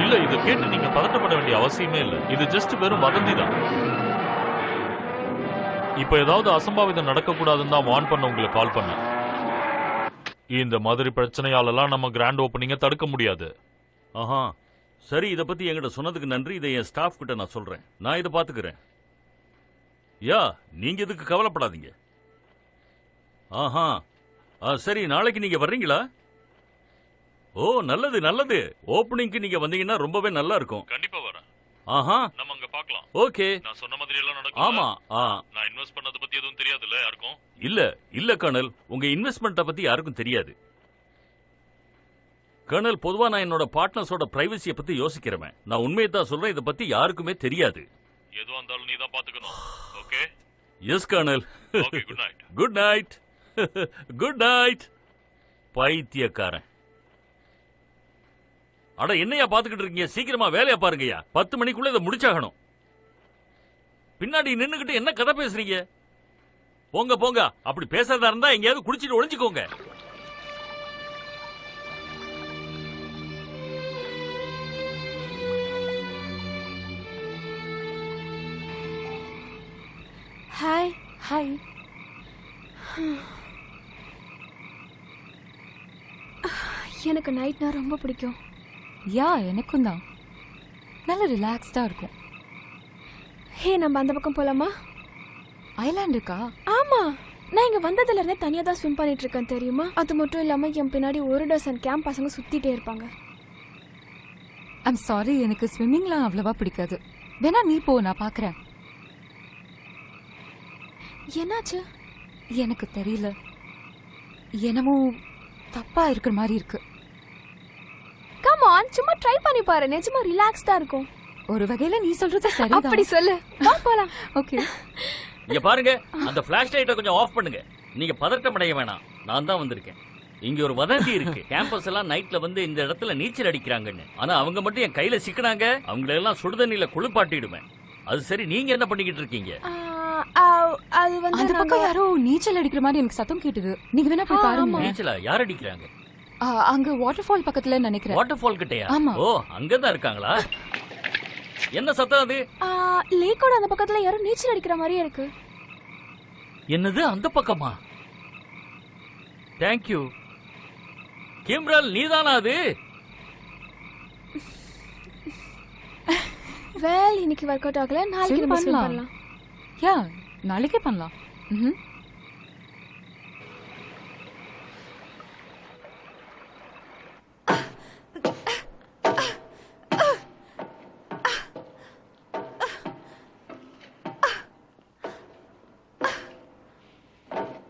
இல்ல, இத கேட்டு நீங்க பதட்டப்பட வேண்டிய அவசியமே இல்ல. இது ஜஸ்ட் வெறும் வதந்தி தான். இப்ப ஏதாவது அசம்பாவிதம் நடக்க கூடாதுன்னு தான் வார்ன் பண்ண உங்களுக்கு கால் பண்ண. இந்த மாதிரி பிரச்சனையாலலாம் நம்ம கிராண்ட் ஓப்பனிங்க தடுக்க முடியாது. ஆஹா, சரி, இத பத்தி என்கிட்ட சொன்னதுக்கு நன்றி. இதை என் ஸ்டாஃப் கிட்ட நான் சொல்றேன். நான் இதை பாத்துக்கிறேன். யா, நீங்க இதுக்கு கவலைப்படாதீங்க. ஆஹா, சரி, நாளைக்கு நீங்க வர்றீங்களா? ஓ, நல்லது நல்லது. ஓப்பனிங்க்கு நீங்க வந்தீங்கன்னா ரொம்பவே நல்லா இருக்கும். கண்டிப்பா வரேன். ஆஹா, நம்ம அங்க பார்க்கலாம். ஓகே. நான் சொன்ன மாதிரி எல்லாம் நடக்கும். ஆமா. நான் இன்வெஸ்ட் பண்ணத பத்தி எதுவும் தெரியாதுல்ல யாருக்கும்? இல்ல கர்னல், உங்க இன்வெஸ்ட்மெண்ட்ட பத்தி யாருக்கும் தெரியாது. கர்னல், பொதுவா நான் என்னோட பார்ட்னர்ஸோட பிரைவசியை பத்தி யோசிக்கிறேன். நான் உண்மையை தான் சொல்றேன், இத பத்தி யாருக்குமே தெரியாது. எதுவா இருந்தாலும் நீ தான் பாத்துக்கணும். Okay? Yes colonel. Okay, good night. Good night. Good night. பைத்தியக்காரன். அட, என்னையா பாத்துக்கிட்டு இருக்கீங்க? சீக்கிரமா வேலையா பாருங்கய்யா. 10 மணிக்குள்ள இதை முடிச்சாகணும். பின்னாடி நின்னுகிட்டு என்ன கதை பேசுறீங்க? போங்க போங்க. அப்படி பேசுறதா இருந்தா எங்கேயாவது குடிச்சிட்டு ஒளிஞ்சுக்கோங்க. ஹாய். ஹாய். எனக்கு நைட்னா ரொம்ப பிடிக்கும். யா, எனக்கும் தான். நல்ல ரிலாக்ஸ்டா இருக்கும். ஹே, நம்ம அந்த பக்கம் போலாமா? ஐலாண்ட் இருக்கா? ஆமா, நான் இங்க வந்ததுல இருந்தே தனியா தான் ஸ்விம் பண்ணிட்டு இருக்கேன் தெரியுமா? அது மட்டும் இல்லாம என் பின்னாடி 1 டசன் கேம்ப் பசங்க சுத்திட்டே இருப்பாங்க. ஐம் சாரி, எனக்கு ஸ்விம்மிங்லாம் அவ்வளவா பிடிக்காது. வேணா நீ போ, நான் பாக்குறேன். என்னாச்சு? எனக்கு தெரியல, என்னமோ தப்பா இருக்கிற மாதிரி இருக்கு. கம் ஆன், சும்மா ட்ரை பண்ணி பாரு. நிஜமா ரிலாக்ஸ்டா இருக்கும். ஒரு வகையில நீ சொல்றது சரி. அப்படி சொல்லு. வா போலாம். ஓகே. இங்க பாருங்க, அந்த பிளாஷ் லைட்டை கொஞ்சம் ஆஃப் பண்ணுங்க. நீங்க பதட்டம் அடைய வேணாம். நான் தான் வந்திருக்கேன். இங்க ஒரு வதந்தி இருக்கு. கேம்பஸ் எல்லாம் நைட்ல வந்து இந்த இடத்துல நீச்சல் அடிக்கிறாங்கன்னு. ஆனா அவங்க மட்டும் என் கையில சிக்கினாங்க. அவங்கள எல்லாம் சுடுதண்ணில குளிப்பாட்டிடுவேன். அது சரி, நீங்க என்ன பண்ணிக்கிட்டு இருக்கீங்க? அது வந்து அந்த பக்கம் யாரோ நீச்சல் அடிக்கிற மாதிரி எனக்கு சத்தம் கேட்டது. நீங்க வேணா போய் பாருங்க. நீச்சலா? யார் அடிக்கிறாங்க? அங்க வாட்டர் ஃபால் பக்கத்துல நினைக்கிறேன். வாட்டர் ஃபால் கிட்டயா? ஆமா. ஓ, அங்கதான் இருக்காங்களா? என்ன சத்தம் அது? லேக்கோட அந்த பக்கத்துல யாரோ நீச்சல் அடிக்கிற மாதிரியே இருக்கு. என்னது, அந்த பக்கமா? தேங்க்யூ. கிம்ரல், நீதானா அது? வேல் இன்னைக்கு ஒர்க் அவுட் ஆகல. நாளைக்கு நம்ம ஸ்விம் பண்ணலாம். யா, நாளைக்கே பண்ணலாம்.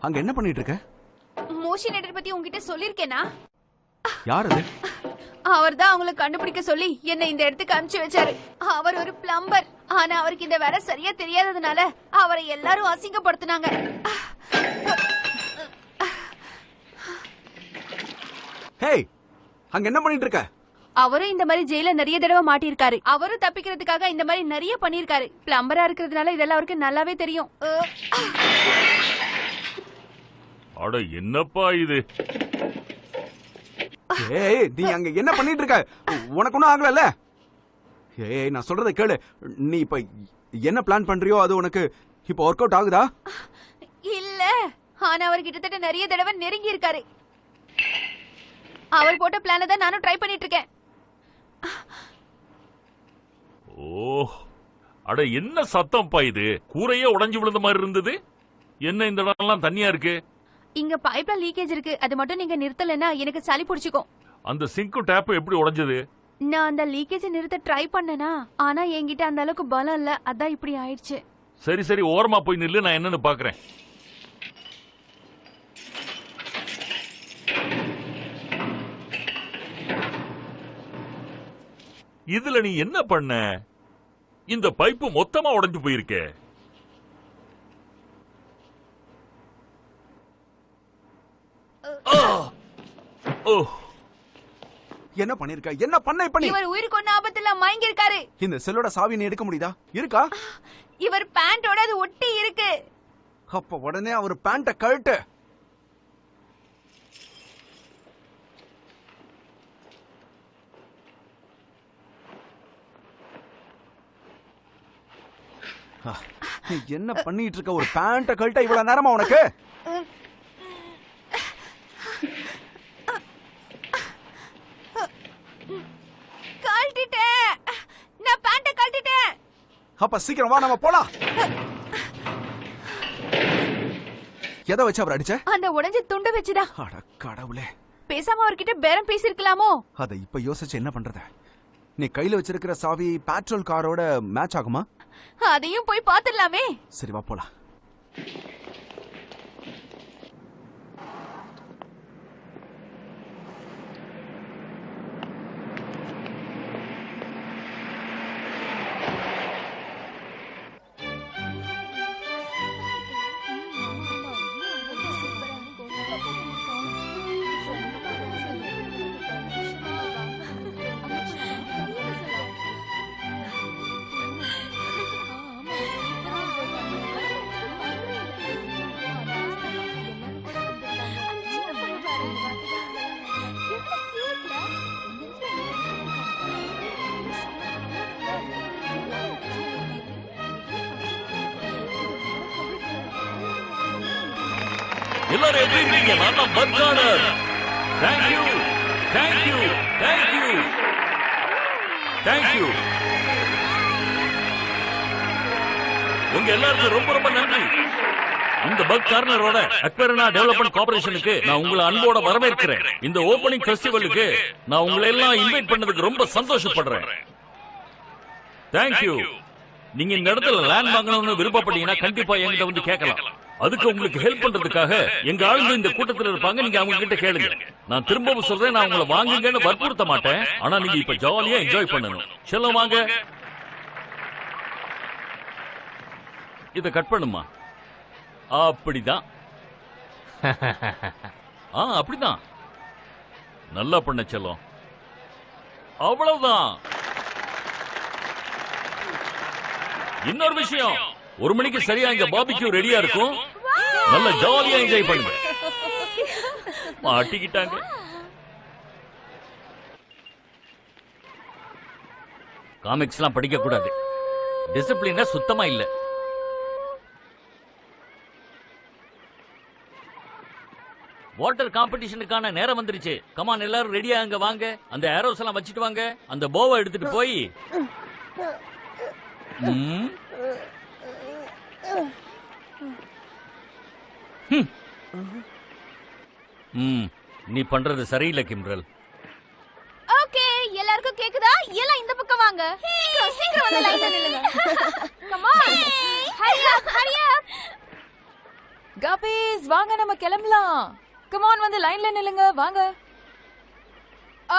அங்க என்ன பண்ணிட்டு இருக்க? ஓஷியன் பத்தி உங்ககிட்ட சொல்லிருக்கேனா? யார் அது? அவர் தான் அவங்களை கண்டுபிடிக்க சொல்லி என்ன இந்த இடத்துக்கு அனுப்பிச்சு வச்சாரு. அவர் ஒரு பிளம்பர். ஆனா அவருக்கு இந்த வேலை சரியா தெரியாததுனால அவரை எல்லாரும் அசிங்கப்படுத்தினாங்க. ஹேய், அங்க என்ன பண்ணிட்டு இருக்க? அவரும் இந்த மாதிரி ஜெயில நிறைய தடவை மாட்டிருக்காரு. அவரும் தப்பிக்கிறதுக்காக இந்த மாதிரி நிறைய பண்ணிருக்காரு. பிளம்பரா இருக்கிறதுனால இதெல்லாம் அவருக்கு நல்லாவே தெரியும். அட என்னப்பா இது? ஏய், நீ அங்க என்ன பண்ணிட்டு இருக்க? உனக்கு ஒன்னும் ஆகல? ஏய், நான் சொல்றதை கேளு. நீ இப்ப என்ன பிளான் பண்றியோ அது உனக்கு இப்ப ஒர்க் அவுட் ஆகுதா? இல்ல, ஆனா அவர் கிட்டத்தட்ட நிறைய தடவை நெருங்கி இருக்காரு. அவர் போட்ட பிளான தான் நானும் ட்ரை பண்ணிட்டு இருக்கேன். ஓ, அட என்ன சத்தம்ப்பா இது? கூரையே உடைஞ்சு விழுந்த மாதிரி இருந்தது. என்ன இந்த இடம்லாம் தண்ணியா இருக்கு? இங்க பைப்ல லீக்கேஜ் இருக்கு. அது மட்டும் நீங்க நிறுத்தலன்னா எனக்கு சளி பிடிச்சுக்கும். அந்த சிங்கும் டேப் எப்படி உடைஞ்சது? நான் அந்த லீக்கேஜ் நிறுத்த ட்ரை பண்ணனா, ஆனா என்கிட்ட அந்த அளவுக்கு பலம் இல்ல. அதான் இப்படி ஆயிடுச்சு. சரி சரி, ஓரமா போய் நில்லு, நான் என்னன்னு பாக்குறேன். இதுல நீ என்ன பண்ண? இந்த பைப்பு மொத்தமா உடைஞ்சு போயிருக்கே. என்ன பண்ணிருக்க? என்ன பண்ண? இப்ப இவர் உயிருக்கு ஒண்ணு ஆபத்துல மயங்கி இருக்காரு. இந்த செல்லோட சாவி நீ எடுக்க முடியுதா? இருக்கா? இவர் பேண்டோட அது ஒட்டி இருக்கு. அப்ப உடனே அவர் பேண்ட கழட்டு. நீ என்ன பண்ணிட்டு இருக்க? ஒரு பேண்ட கழட்ட இவ்வளவு நேரமா உனக்கு? கழட்டிட்டேன். நான் பேண்ட கழட்டிட்டேன். அப்ப சீக்கிரம் வா, நம்ம போலாம். எதை வச்சு அவர் அடிச்ச? அந்த உடைஞ்ச துண்டு வச்சுதா. அட கடவுளே, பேசாம அவர்கிட்ட பேரம் பேசிருக்கலாமோ? அதை இப்ப யோசிச்சு என்ன பண்றது? நீ கையில வச்சிருக்கிற சாவி பெட்ரோல் காரோட மேட்ச் ஆகுமா? அதையும் போய் பாத்துடலாமே. சரி வா போலாம். எல்லாரும் எப்படி இருக்கீங்க? நான் தான் பர்கானர். Thank you thank you thank you thank you. உங்க எல்லாருக்கும் ரொம்ப ரொம்ப நன்றி. இந்த பக் கார்னரோட அக்வரனா டெவலப்மெண்ட் கார்ப்பரேஷனுக்கு நான் உங்களை அன்போட வரவேற்கிறேன். இந்த ஓபனிங் ஃபெஸ்டிவலுக்கு நான் உங்களை எல்லாம் இன்வைட் பண்ணதுக்கு ரொம்ப சந்தோஷப்படுறேன். தேங்க்யூ. நீங்க இந்த இடத்துல லேண்ட் வாங்கணும்னு விருப்பப்பட்டீங்கன்னா கண்டிப்பா என்கிட்ட வந்து கேட்கலாம். அதுக்கு உங்களுக்கு ஹெல்ப் பண்றதுக்காக எங்க ஆளுங்க இந்த கூட்டத்தில் இருப்பாங்க. நீங்க அவங்க கிட்ட கேளுங்க. நான் திரும்பவும் சொல்றேன், நான் உங்களை வாங்குங்கன்னு வற்புறுத்த மாட்டேன். ஆனா நீங்க இப்ப ஜாலியா என்ஜாய் பண்ணணும். செல்லம் வாங்க. இத கட் பண்ணுமா? அப்படிதான். அப்படிதான். நல்லா பண்ண செல்லம். அவ்வளவுதான். இன்னொரு விஷயம், 1 மணிக்கு சரியா இங்க பாபிக்யூ ரெடியா இருக்கும். நல்ல ஜாலியா என்ஜாய் பண்ணுங்க. மாட்டிக்கிட்டாங்க. காமிக்ஸ்லாம் படிக்க கூடாது. டிசிப்ளினா சுத்தமா இல்ல. வாட்டர் காம்படிஷனுக்கான நேரம் வந்துருச்சு. கமான், எல்லாரும் ரெடியா அங்க வாங்க. அந்த ஏரோஸ் எல்லாம் வச்சிட்டு வாங்க. அந்த போவை எடுத்துட்டு போய் நீ பண்றது சரியில்லை கிம்ரல். ஓகே, எல்லாருக்கும் கேக்குதா? எல்லாம் இந்த பக்கம் வாங்க. சீக்கிரம் வந்து லைன்ல நில்லுங்க. கம் ஆன், ஹரி அப் ஹரி அப். கபீஸ் வாங்க, நம்ம கிளம்பலாம். கம் ஆன் வந்து லைன்ல நில்லுங்க வாங்க.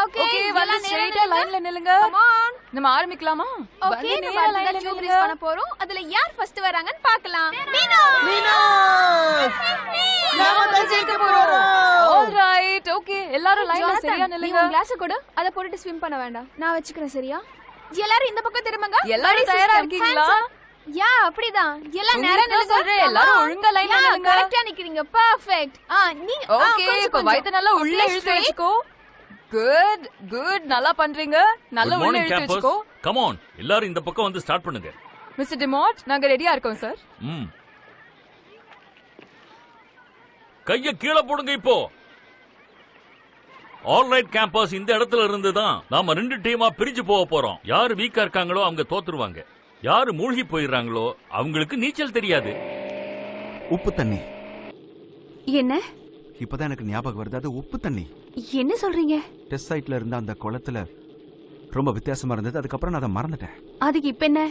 ஓகே வந்து ஸ்ட்ரைட்டா லைன்ல நில்லுங்க. Come on. நம்ம ஆரம்பிக்கலாமா? ஓகே நம்ம லைன்ல டியூப் ரேஸ் பண்ண போறோம். அதுல யார் ஃபர்ஸ்ட் வராங்கன்னு பார்க்கலாம். நாம தான் ஜெயிக்க போறோம். ஆல்ரைட் ஓகே எல்லாரும் லைன்ல சரியா நில்லுங்க. நீ கிளாஸ் கொடு. அத போட்டுட்டு ஸ்விம் பண்ண வேண்டாம். நான் வெச்சுக்கிறேன் சரியா? எல்லாரும் இந்த பக்கம் திரும்புங்க. எல்லாரும் தயாரா இருக்கீங்களா? யா அப்படிதான். எல்லாம் நேரா நில்லுங்க. எல்லாரும் ஒழுங்கா லைன்ல நில்லுங்க. கரெக்ட்டா நிக்கிறீங்க. பெர்ஃபெக்ட். நீங்க ஓகே இப்ப வயித்த நல்லா உள்ள இழுத்து வெச்சுக்கோ. குட் குட் நல்லா பண்றீங்க. நல்லா உள்ள இழுத்து வெச்சுக்கோ. கம் ஆன் எல்லாரும் இந்த பக்கம் வந்து ஸ்டார்ட் பண்ணுங்க. மிஸ்டர் டிமாட் நாங்க ரெடியா இருக்கோம் சார். கைய கீழே போடுங்க இப்போ. ஆல்ரைட் கேம்பஸ் இந்த இடத்துல இருந்து தான் நாம 2 டீமா பிரிஞ்சு போக போறோம். யாரு வீக்கா இருக்காங்களோ அவங்க தோத்துருவாங்க. யாரு மூழ்கி போயிடுறாங்களோ அவங்களுக்கு நீச்சல் தெரியாது. உப்பு தண்ணி. என்ன? இப்பதான் எனக்கு ஞாபகம் வருது, அது உப்பு தண்ணி. என்ன சொல்றீங்க? டெஸ்ட் சைட்ல இருந்த அந்த குளத்துல ரொம்ப வித்தியாசமா இருந்தது. அதுக்கப்புறம் நான் அதை மறந்துட்டேன். அதுக்கு இப்ப என்ன?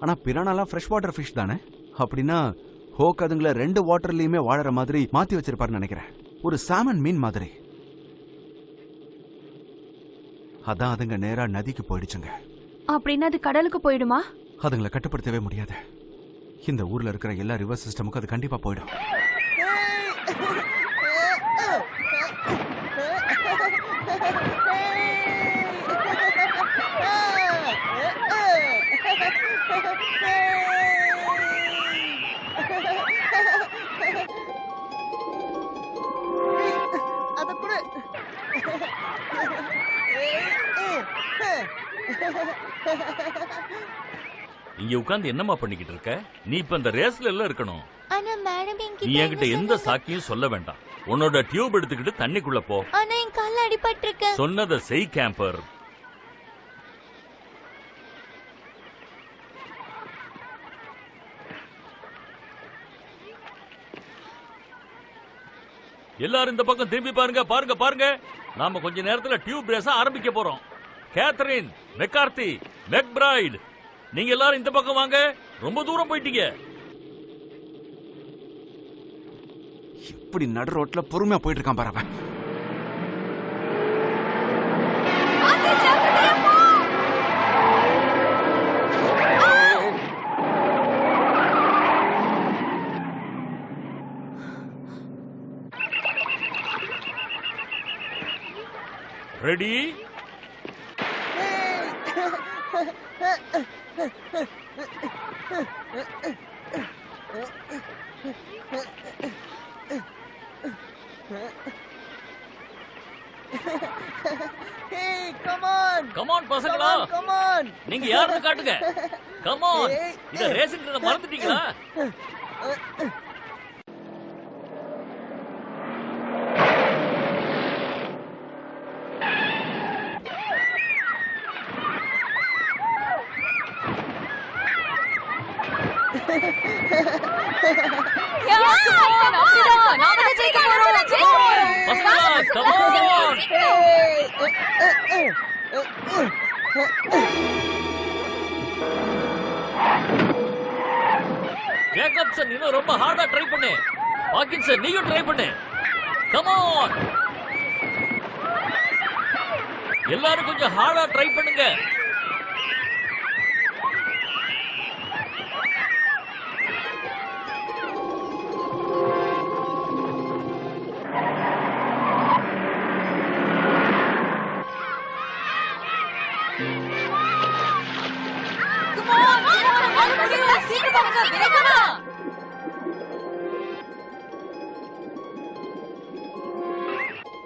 ஆனா பிரானாலாம் ஃப்ரெஷ் வாட்டர் ஃபிஷ் தானே? அப்படின்னா ஹோக் அதுங்களை 2 வாட்டர்லயுமே வாழற மாதிரி மாத்தி வச்சிருப்பாருன்னு நினைக்கிறேன். ஒரு சாமன் மீன் மாதிரி. அதான் அதுங்க நேரா நதிக்கு போயிடுச்சுங்க. அப்படின்னா அது கடலுக்கு போயிடுமா? அதுங்களை கட்டுப்படுத்தவே முடியாது. இந்த ஊர்ல இருக்கிற எல்லா ரிவர் சிஸ்டமுக்கும் அது கண்டிப்பா போயிடும். இங்க உட்கார்ந்து என்னமா பண்ணிக்கிட்டு இருக்க? நீ இப்ப இந்த ரேஸ்ல எல்லாம் இருக்கணும். ஆனா மேடம் நீ என்கிட்ட எந்த சாக்கியும் சொல்ல வேண்டாம். உன்னோட டியூப் எடுத்துக்கிட்டு தண்ணிக்குள்ள போ. ஆனா என் கால்ல அடிபட்டிருக்கு. சொன்னதை செய் கேம்பர். எல்லாரும் இந்த பக்கம் திரும்பி பாருங்க பாருங்க பாருங்க. நாம கொஞ்ச நேரத்துல டியூப் ரேஸ ஆரம்பிக்க போறோம். கேத்தரின், மெக்கார்த்தி, மெக்பிரைட், நீங்க எல்லாரும் இந்த பக்கம் வாங்க. ரொம்ப தூரம் போயிட்டீங்க. இப்படி நடு ரோட்ல பொறுமையா போயிட்டு இருக்கான் பாரு. ரெடி? கமான் பசங்களா, நீங்க யாருன்னு காட்டுங்க. கமான், இத ரேசிங்கிறத மறந்துட்டீங்களா? ஜேக்கப்சன் இன்னும் ரொம்ப ஹார்டா ட்ரை பண்ணு. பாக்கின்சன் நீயும் ட்ரை பண்ணு. கம் ஆன், எல்லாரும் கொஞ்சம் ஹார்டா ட்ரை பண்ணுங்க.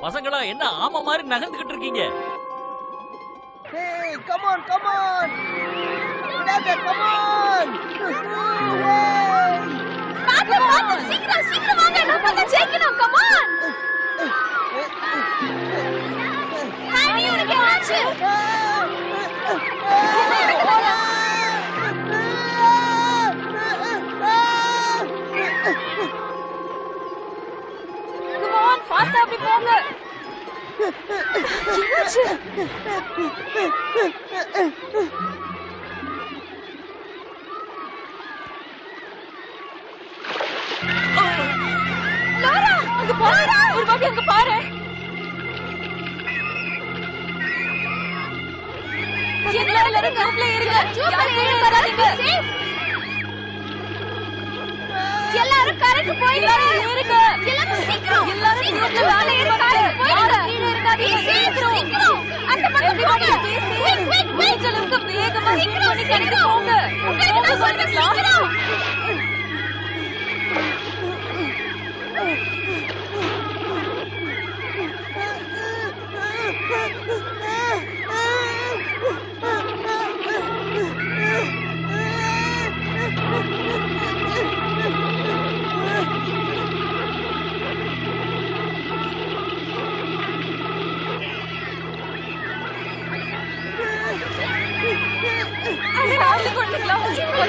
பசங்களா என்ன ஆமா மாதிரி நகர்ந்துகிட்டு இருக்கீங்க? Come on, come on! Come on! பாத்து சீக்கிரம் சீக்கிரம் வாங்க, நம்ம தான் ஜெயிக்கணும். Come on. ஹாய், உனக்கு ஆச்சு. கம் ஆன் ஃபாஸ்டா அப்படி போங்க. லாரா அங்க பாரு, ஒரு வாட்டி அங்க பாரு. எல்லாரும் கவுப்ல ஏறுங்க. யாரும் கீழே வராதீங்க. எல்லாரும் கரைக்கு போயிடுங்க. ஏறுங்க. எல்லாரும் சீக்கிரம். எல்லாரும் சீக்கிரம் கீழே மேலே ஏறி கரைக்கு போயிடுங்க. கீழே இருக்காதீங்க. சீக்கிரம் சீக்கிரம். அந்த பக்கம் போங்க. முடிஞ்ச அளவுக்கு வேகமா சீக்கிரம் பண்ணி கரைக்கு சீக்கிரம். போங்க. உங்களுக்கு நான் சொல்றேன் சீக்கிரம்.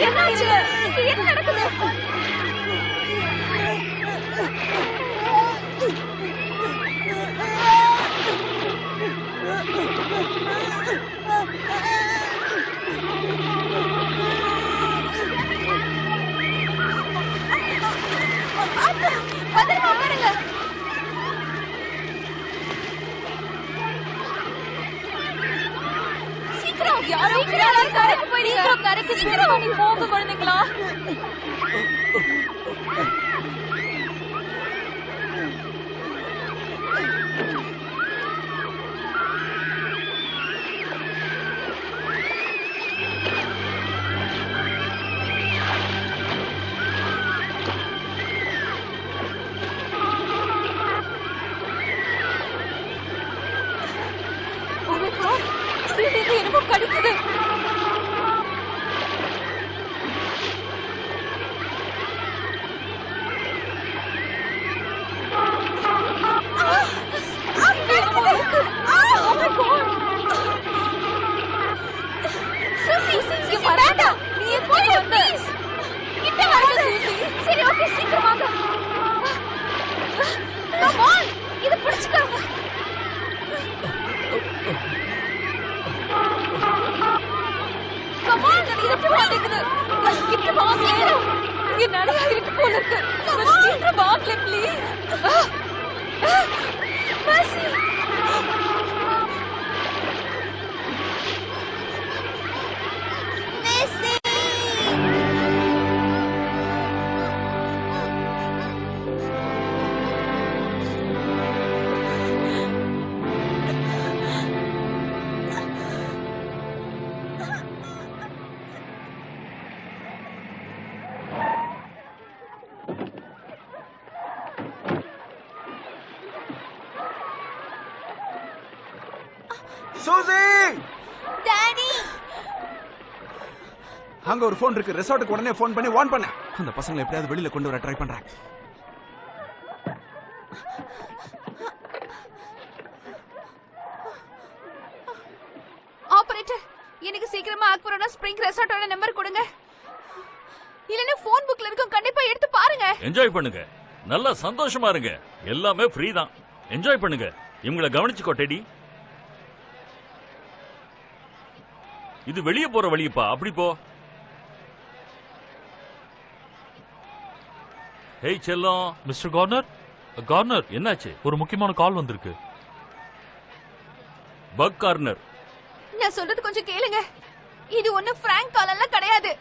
என்னாச்சு? இங்க என்ன நடக்குது? பத்திரமா உட்காருங்க. சீக்கிரம் யாரும் கரைக்கு போயிடுங்க. சீக்கிரம் கரைக்கு ஸ்விம் பண்ணி போங்க குழந்தைங்களா. Oh my God. இது என்னமோ கடிக்குது. சூசி, டாடி, அங்க ஒரு போன் இருக்கு. ரெசார்ட்டுக்கு உடனே போன் பண்ணி வார்ன் பண்ண. அந்த பசங்களை எப்படியாவது வெளியில கொண்டு வர ட்ரை பண்றேன். ஆபரேட்டர், எனக்கு சீக்கிரமா ஆக்பரோட ஸ்ப்ரிங் ரெசார்ட்டோட நம்பர் கொடுங்க. இல்லனா போன் புக்ல இருக்கும், கண்டிப்பா எடுத்து பாருங்க. என்ஜாய் பண்ணுங்க, நல்லா சந்தோஷமா இருங்க. எல்லாமே ஃப்ரீ தான். என்ஜாய் பண்ணுங்க. இவங்களை கவனிச்சுக்கோ டெடி. இது வெளியே போற வழியப்பா, அப்படி போ. ஹேய் செல்லம். மிஸ்டர் கார்னர், கார்னர், என்னாச்சு? ஒரு முக்கியமான கால் வந்திருக்கு. Buck corner. நான் சொல்றது கொஞ்சம் கேளுங்க. இது ஒண்ணு பிராங்க் கால் எல்லாம் கிடையாது.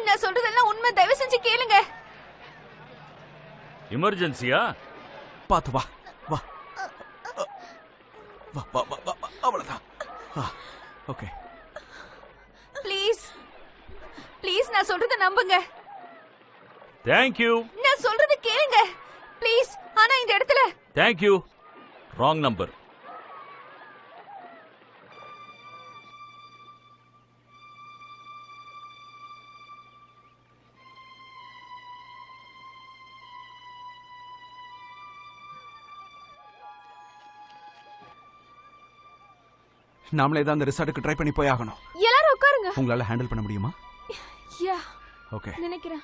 நான் சொல்றதெல்லாம் உண்மை. தயவு செஞ்சு கேளுங்க. எமர்ஜென்சியா? பாத்து வா வா வா வா வா, அவ்வளவுதான். ஓகே, ப்ளீஸ் ப்ளீஸ், நான் சொல்றத நம்புங்க. தேங்க்யூ. நான் சொல்றது கேளுங்க ப்ளீஸ். ஆனா இந்த இடத்துல தேங்க்யூ. Wrong number. நாமளே தான் அந்த ரிசார்ட்டுக்கு ட்ரை பண்ணி போய் ஆகணும். எல்லாரும் உட்காருங்க. உங்களால ஹேண்டில் பண்ண முடியுமா? யா, ஓகே. நினைக்கிறேன்.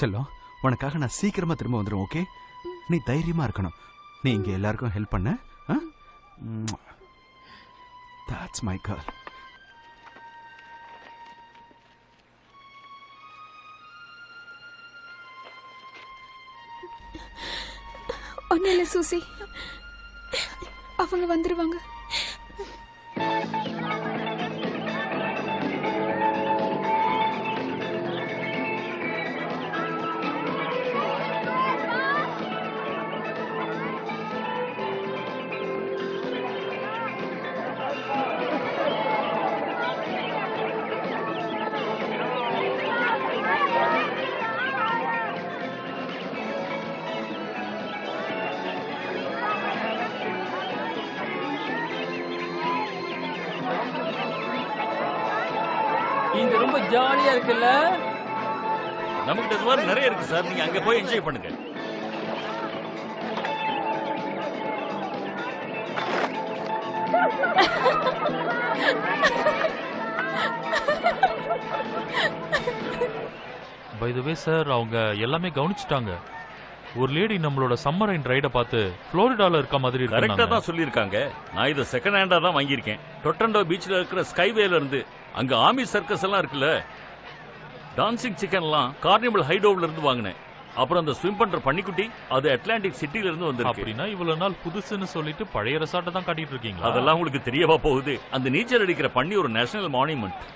செல்லம், உனக்காக நான் சீக்கிரமா திரும்ப வந்துடும். ஓகே, நீ தைரியமா இருக்கணும். நீ இங்க எல்லாருக்கும் ஹெல்ப் பண்ண. தேங்க்ஸ். That's my girl. ஒன்னும் இல்லை சூசி, அவங்க வந்துருவாங்க. இங்க ரொம்ப ஜாலியா இருக்குல்ல? நமக்கு இது மாதிரி நிறைய இருக்கு சார், நீங்க அங்க போய் என்ஜாய் பண்ணுங்க. பை தி வே சார், அவங்க எல்லாமே கவனிச்சிட்டாங்க. ஒரு லேடி நம்மளோட சம்மர் அண்ட் ரைட பார்த்து புளோரிடால இருக்க மாதிரி கரெக்டா தான் சொல்லியிருக்காங்க. நான் இதை செகண்ட் ஹேண்டா தான் வாங்கியிருக்கேன். டொரண்டோ பீச்ல இருக்கிற ஸ்கைவேல இருந்து. அங்க ஆர்மி சர்க்கஸ் எல்லாம் இருக்குல்ல, டான்சிங் சிக்கன்லாம் கார்னிவல் ஹைடோவ்ல இருந்து வாங்கினேன். அப்புறம் அந்த ஸ்விம் பண்ற பன்னிக்குட்டி அது அட்லாண்டிக் சிட்டில இருந்து வந்து. அப்படின்னா இவ்வளவு நாள் புதுசுன்னு சொல்லிட்டு பழைய ரெசார்ட்டை தான் காட்டிட்டு இருக்கீங்களா? அதெல்லாம் உங்களுக்கு தெரியவா போகுது? அந்த நீச்சல் அடிக்கிற பன்னி ஒரு நேஷனல் மானுமெண்ட்.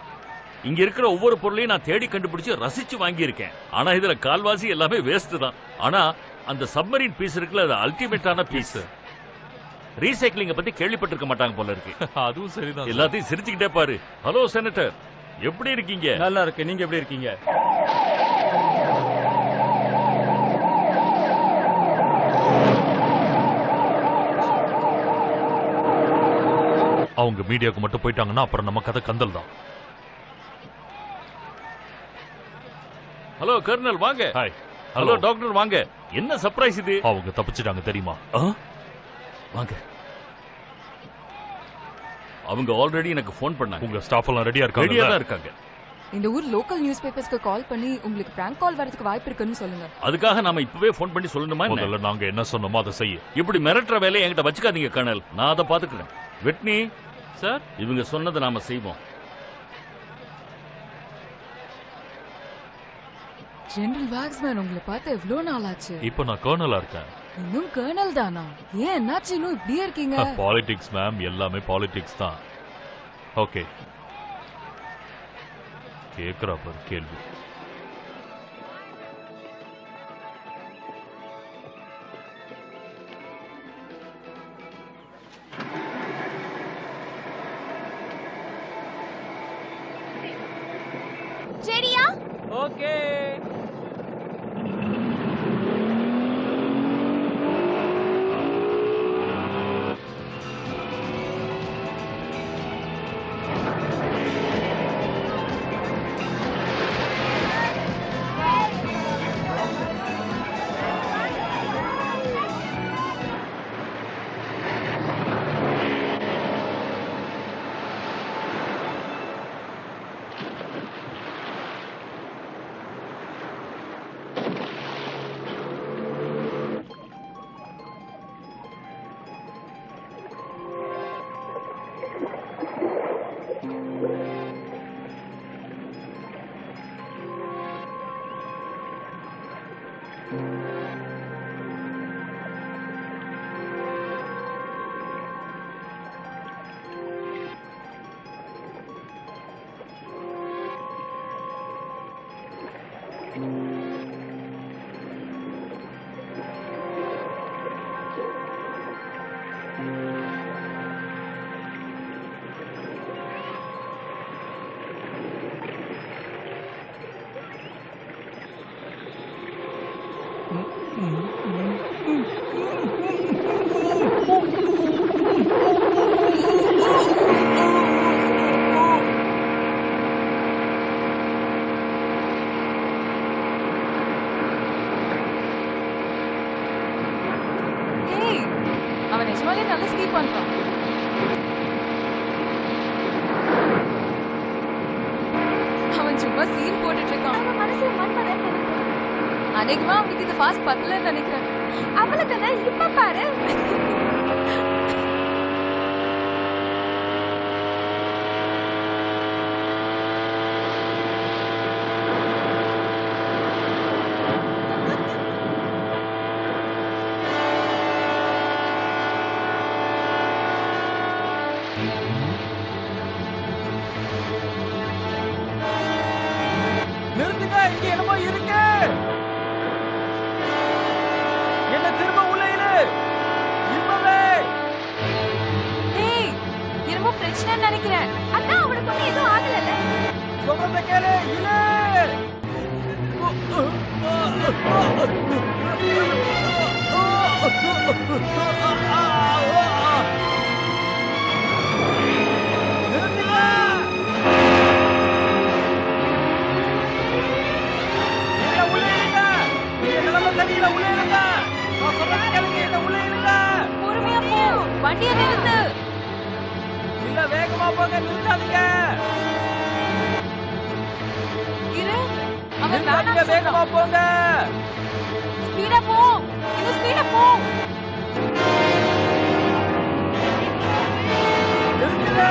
இங்க இருக்கிற ஒவ்வொரு பொருளையும் நான் தேடி கண்டுபிடிச்சு ரசிச்சு வாங்கியிருக்கேன். ஆனா இதுல கால்வாசி எல்லாமே வேஸ்ட் தான். ஆனா அந்த சப்மரீன் பீஸ் இருக்குல்ல, அது அல்டிமேட்டான பீஸ். ரீசைக்கிளிங்க பத்தி கேள்விப்பட்டிருக்க மாட்டாங்க போல இருக்கு. அதுவும் சரிதான். எல்லாத்தையும் சிரிச்சுக்கிட்டே பாரு. ஹலோ செனட்டர், எப்படி இருக்கீங்க? நல்லா இருக்கு. நீங்க எப்படி இருக்கீங்க? அவங்க மீடியாவுக்கு மட்டும் போயிட்டாங்கன்னா அப்புறம் நம்ம கதை கந்தல் தான். ஹலோ கர்னல் வாங்க. ஹாய். ஹலோ டாக்டர் வாங்க. என்ன சர்ப்ரைஸ் இது? அவங்க தப்பிச்சிட்டாங்க தெரியுமா? வாங்க. அவங்க ஆல்ரெடி எனக்கு ஃபோன் பண்ணாங்க. உங்க ஸ்டாஃப் எல்லாம் ரெடியா இருக்காங்க? ரெடியா தான் இருக்காங்க. இந்த ஊர் லோக்கல் நியூஸ் பேப்பர்ஸ்க்கு கால் பண்ணி உங்களுக்கு பிராங்க் கால் வரதுக்கு வாய்ப்பு இருக்குன்னு சொல்லுங்க. அதுக்காக நாம இப்பவே ஃபோன் பண்ணி சொல்லணுமா? முதல்ல நாங்க என்ன சொன்னோமோ அதை செய்ய. இப்படி மிரட்டுற வேலையை என்கிட்ட வச்சுக்காதீங்க கர்னல். நான் அதை பாத்துக்கிறேன். விட்னி சார், இவங்க சொன்னதை நாம செய்வோம். ஜெனரல் வாக்ஸ்மேன், உங்களை பார்த்து எவ்வளவு நாள் ஆச்சு? இப்போ நான் கர்னலா இருக்கேன். இன்னும் கர்னல் தானா? ஏன் என்னாச்சு இன்னும் இப்படியே இருக்கீங்க? பாலிடிக்ஸ் மேம், எல்லாமே பாலிடிக்ஸ் தான். ஓகே, கேக்குறா பாரு கேள்வி. சரியா? ஓகே. அவன் நிஜமாலே நல்ல ஸ்கீப் பண்றான். அவன் சும்மா சீன் போட்டுட்டு இருக்கான். அவன் மனசுல மன்மதன் நினைப்பான். அநேகமா அவனுக்கு இது ஃபாஸ்ட் பத்தலன்னு நினைக்கிறேன். அவ்வளவுதானே, இப்ப பாரு. நிறுத்துங்க, இங்க என்னமோ இருக்கு. என்ன திரும்ப உள்ள இரு. இப்பவே. ஏய், என்னமோ பிரச்சனைன்னு நினைக்கிறேன். அதான் அவனுக்கு ஒண்ணு எதுவும் ஆகலல்ல. சொல்றத கேளு, இரு. பொறுமையா போ, வண்டியை நிறுத்து. இல்ல வேகமா போங்க, நிறுத்தாதீங்க. இரு, அவன் நிறுத்தாதீங்க, வேணாம்னு வேகமா சொல்றான். போங்க. ஸ்பீடா போ, இன்னும் ஸ்பீடா போ. நிறுத்துங்க.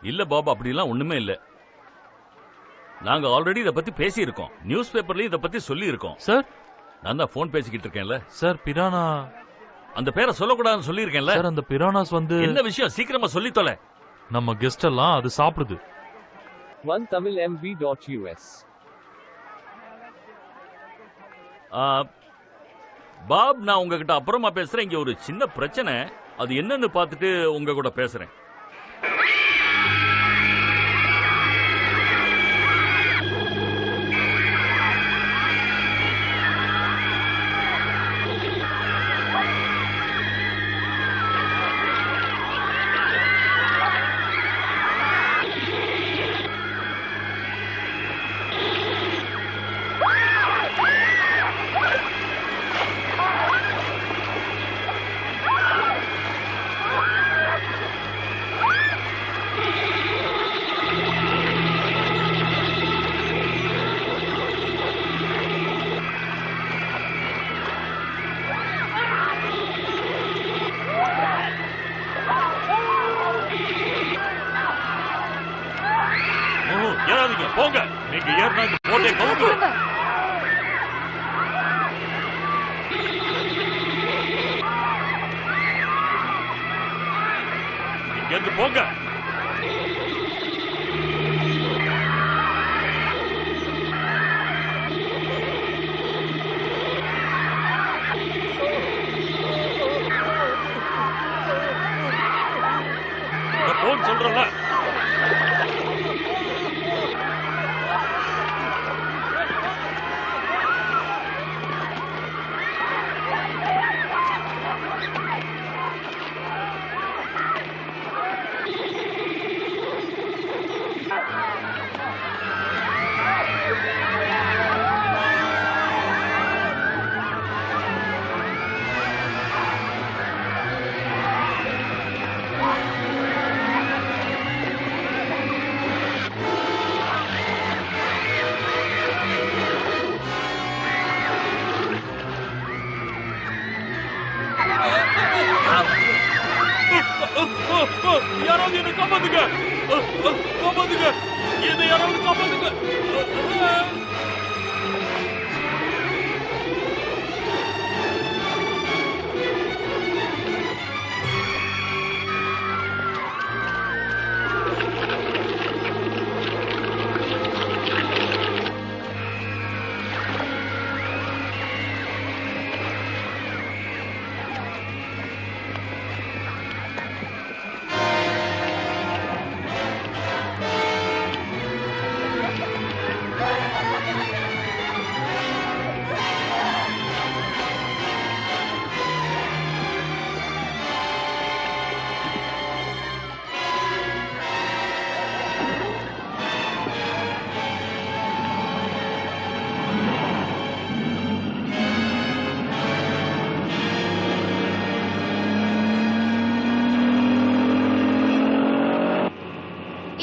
இல்ல பாபா, அப்படிலாம் ஒண்ணுமே இல்ல. நாங்க ஆல்ரெடி இத பத்தி பேசி இருக்கோம். நியூஸ் பேப்பர்லயும் இத பத்தி சொல்லி இருக்கோம். சார், நான் தான் போன் பேசிக்கிட்டு இருக்கேன்ல. சார், பிரானா அந்த பேரை சொல்லக்கூடாதுன்னு சொல்லி இருக்கேன்ல. சார், அந்த பிரானாஸ் வந்து என்ன விஷயம் சீக்கிரமா சொல்லி தொலை. நம்ம கெஸ்ட் எல்லாம் அது சாப்பிடுது. OneTamilMV.us பாப், நான் உங்ககிட்ட அப்புறமா பேசுறேன். இங்க ஒரு சின்ன பிரச்சனை, அது என்னன்னு பார்த்துட்டு உங்க கூட பேசுறேன். ஏறாதீங்க, போங்க. நீங்க ஏறினா போட்டே கவுந்துரும். இங்க இருந்து போங்க. போன் சொல்றல. யாராவது என்ன காப்பாத்துங்க! காப்பாத்துங்க! என்னை யாராவது காப்பாத்துங்க!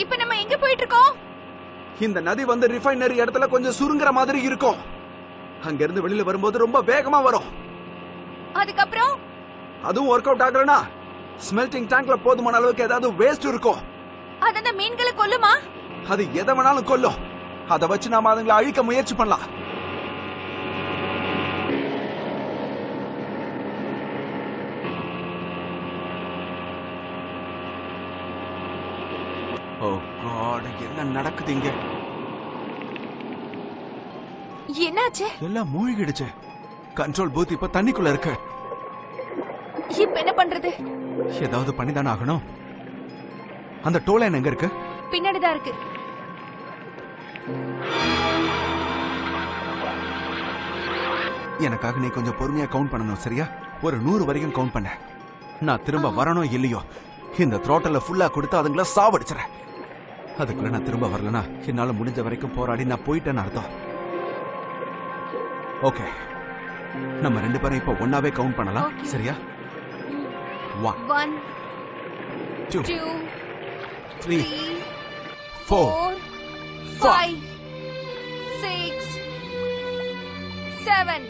இப்ப நம்ம எங்க போயிட்டு இருக்கோம்? இந்த நதி வந்து ரிஃபைனரி இடத்துல கொஞ்சம் சுருங்குற மாதிரி இருக்கும். அங்க இருந்து வெளியில வரும்போது ரொம்ப வேகமா வரும். அதுக்கப்புறம் அதுவும் ஒர்க் அவுட் ஆகலனா ஸ்மெல்டிங் டேங்க்ல போதுமான அளவுக்கு ஏதாவது வேஸ்ட் இருக்கும். அது அந்த மீன்களை கொல்லுமா? அது எதை வேணாலும் கொல்லும். அதை வச்சு நாம அதுங்களை அழிக்க முயற்சி பண்ணலாம். ஓ காட், என்ன நடக்குது இங்க? என்னாச்சு? எல்லாம் மூழ்கிடுச்சு. கண்ட்ரோல் பூத் இப்ப தண்ணிக்குள்ள இருக்கு. இப்ப என்ன பண்றது? ஏதாவது பண்ணிதானே ஆகணும். அந்த டோலைன் எங்க இருக்கு? பின்னாடிதான் இருக்கு. எனக்காக நீ கொஞ்சம் பொறுமையா கவுண்ட் பண்ணணும், சரியா? ஒரு 100 வரைக்கும் கவுண்ட் பண்ண. நான் திரும்ப வரணும் இல்லையோ இந்த த்ரோட்டல ஃபுல்லா கொடுத்து அதுங்கள சாவடிச்சுறேன். அதுக்குள்ள நான் திரும்ப வரலனா என்னால முடிஞ்ச வரைக்கும் போராடி நான் போயிட்டேன்னு அர்த்தம். ஓகே, நம்ம 2 பேரும் இப்ப ஒன்னாவே கவுண்ட் பண்ணலாம், சரியா? 1 2 3 4 5 6 7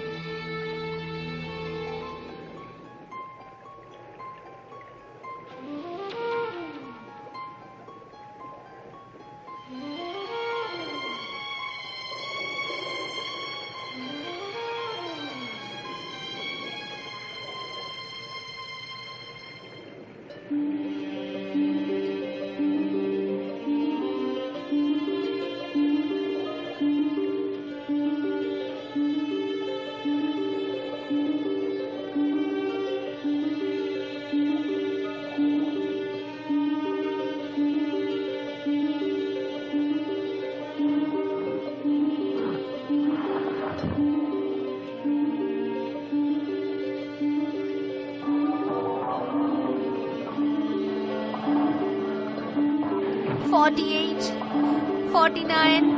48 49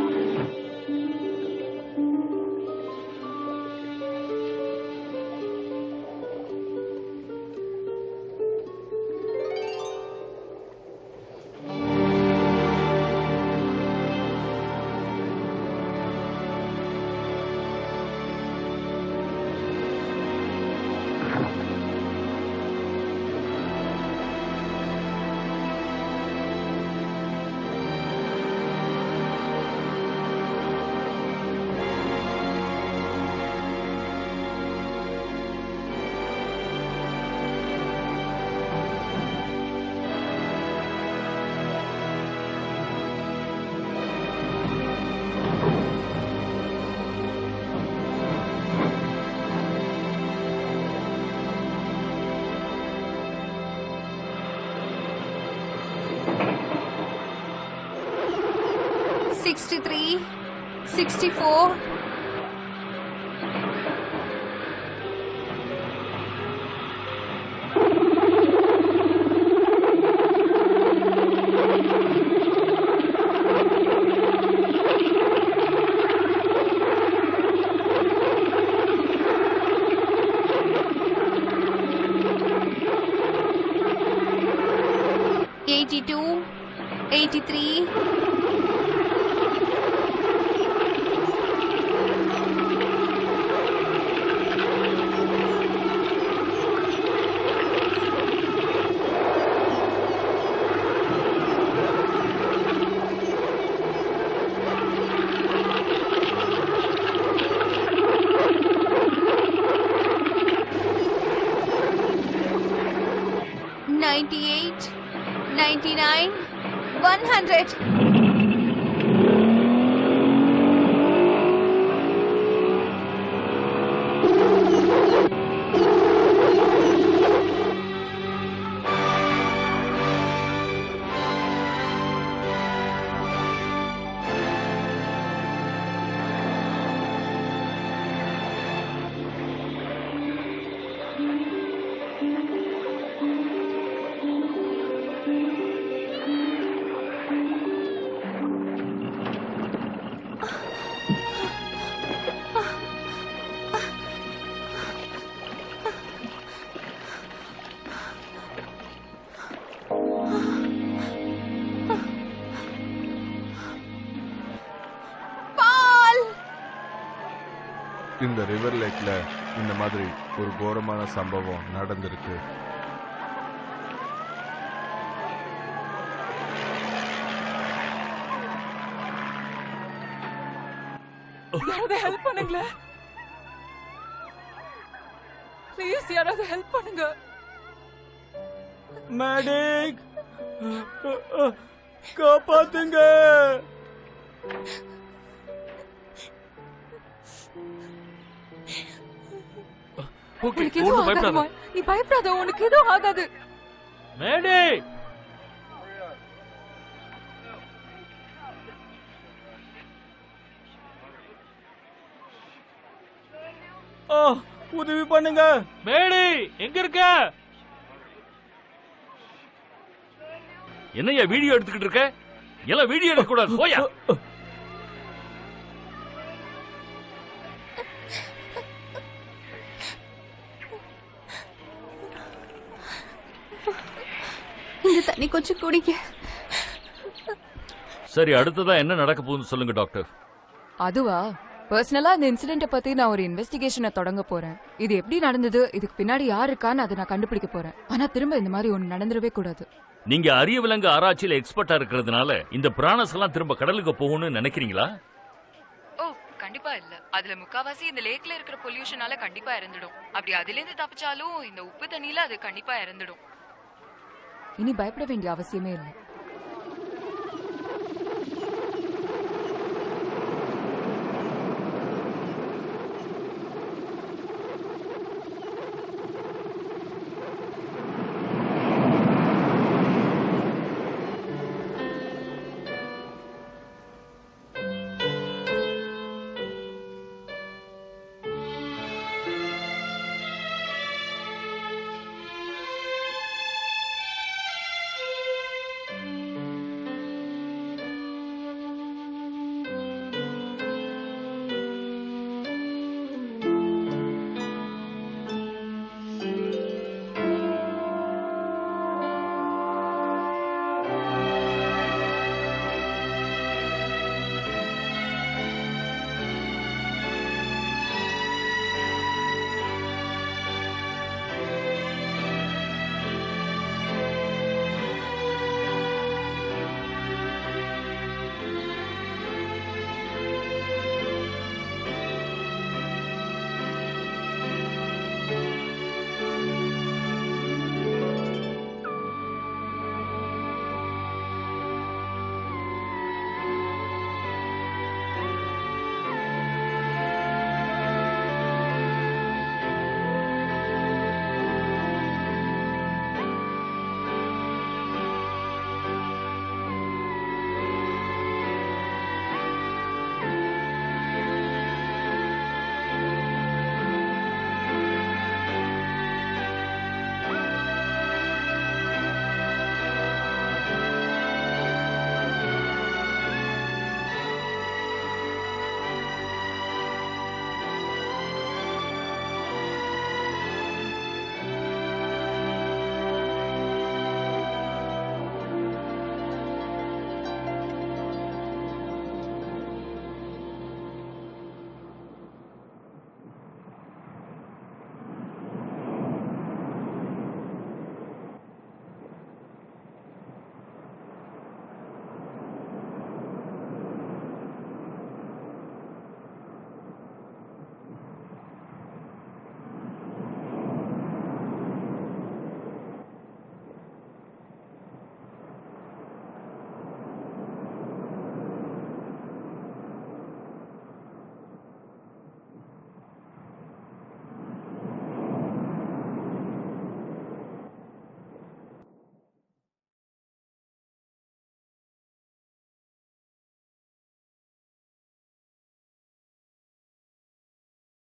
63 64 82 83 84 99, 100. இந்த ரிவர் லேக்ல இந்த மாதிரி ஒரு கோரமான சம்பவம் நடந்திருக்கு. யாராவது ஹெல்ப் பண்ணுங்களேன், ப்ளீஸ் யாராவது ஹெல்ப் பண்ணுங்க. மேடிக், காப்பாத்துங்க. உனக்கு எதுவும் ஆகாதுமா, நீ பயப்படாத, உனக்கு எதுவும் ஆகாது. மேடே உதவி பண்ணுங்க. மேடே எங்க இருக்க? என்னையா வீடியோ எடுத்துக்கிட்டு இருக்க? எல்லாம் வீடியோ எடுக்க கூடாது, போயா. இந்த தண்ணி கொஞ்சம் குடிங்க. சரி, அடுத்ததா என்ன நடக்க போகுதுன்னு சொல்லுங்க டாக்டர். அதுவா, பர்சனலா இந்த இன்சிடென்ட் பத்தி நான் ஒரு இன்வெஸ்டிகேஷனை தொடங்க போறேன். இது எப்படி நடந்தது, இதுக்கு பின்னாடி யார் இருக்கான்னு அதை நான் கண்டுபிடிக்க போறேன். ஆனா திரும்ப இந்த மாதிரி ஒண்ணு நடந்துடவே கூடாது. நீங்க அரிய விலங்கு ஆராய்ச்சியில எக்ஸ்பர்ட்டா இருக்கிறதுனால இந்த பிராணஸ் எல்லாம் திரும்ப கடலுக்கு போகணும்னு நினைக்கிறீங்களா? ஓ கண்டிப்பா இல்ல. அதுல முக்காவாசி இந்த லேக்ல இருக்கிற பொல்யூஷனால கண்டிப்பா இறந்துடும். அப்படி அதுல இருந்து தப்பிச்சாலும் இந்த உப்பு தண்ணியில அது கண்டிப்பா இறந்துடும். இனி பயப்பட வேண்டிய அவசியமே இல்லை.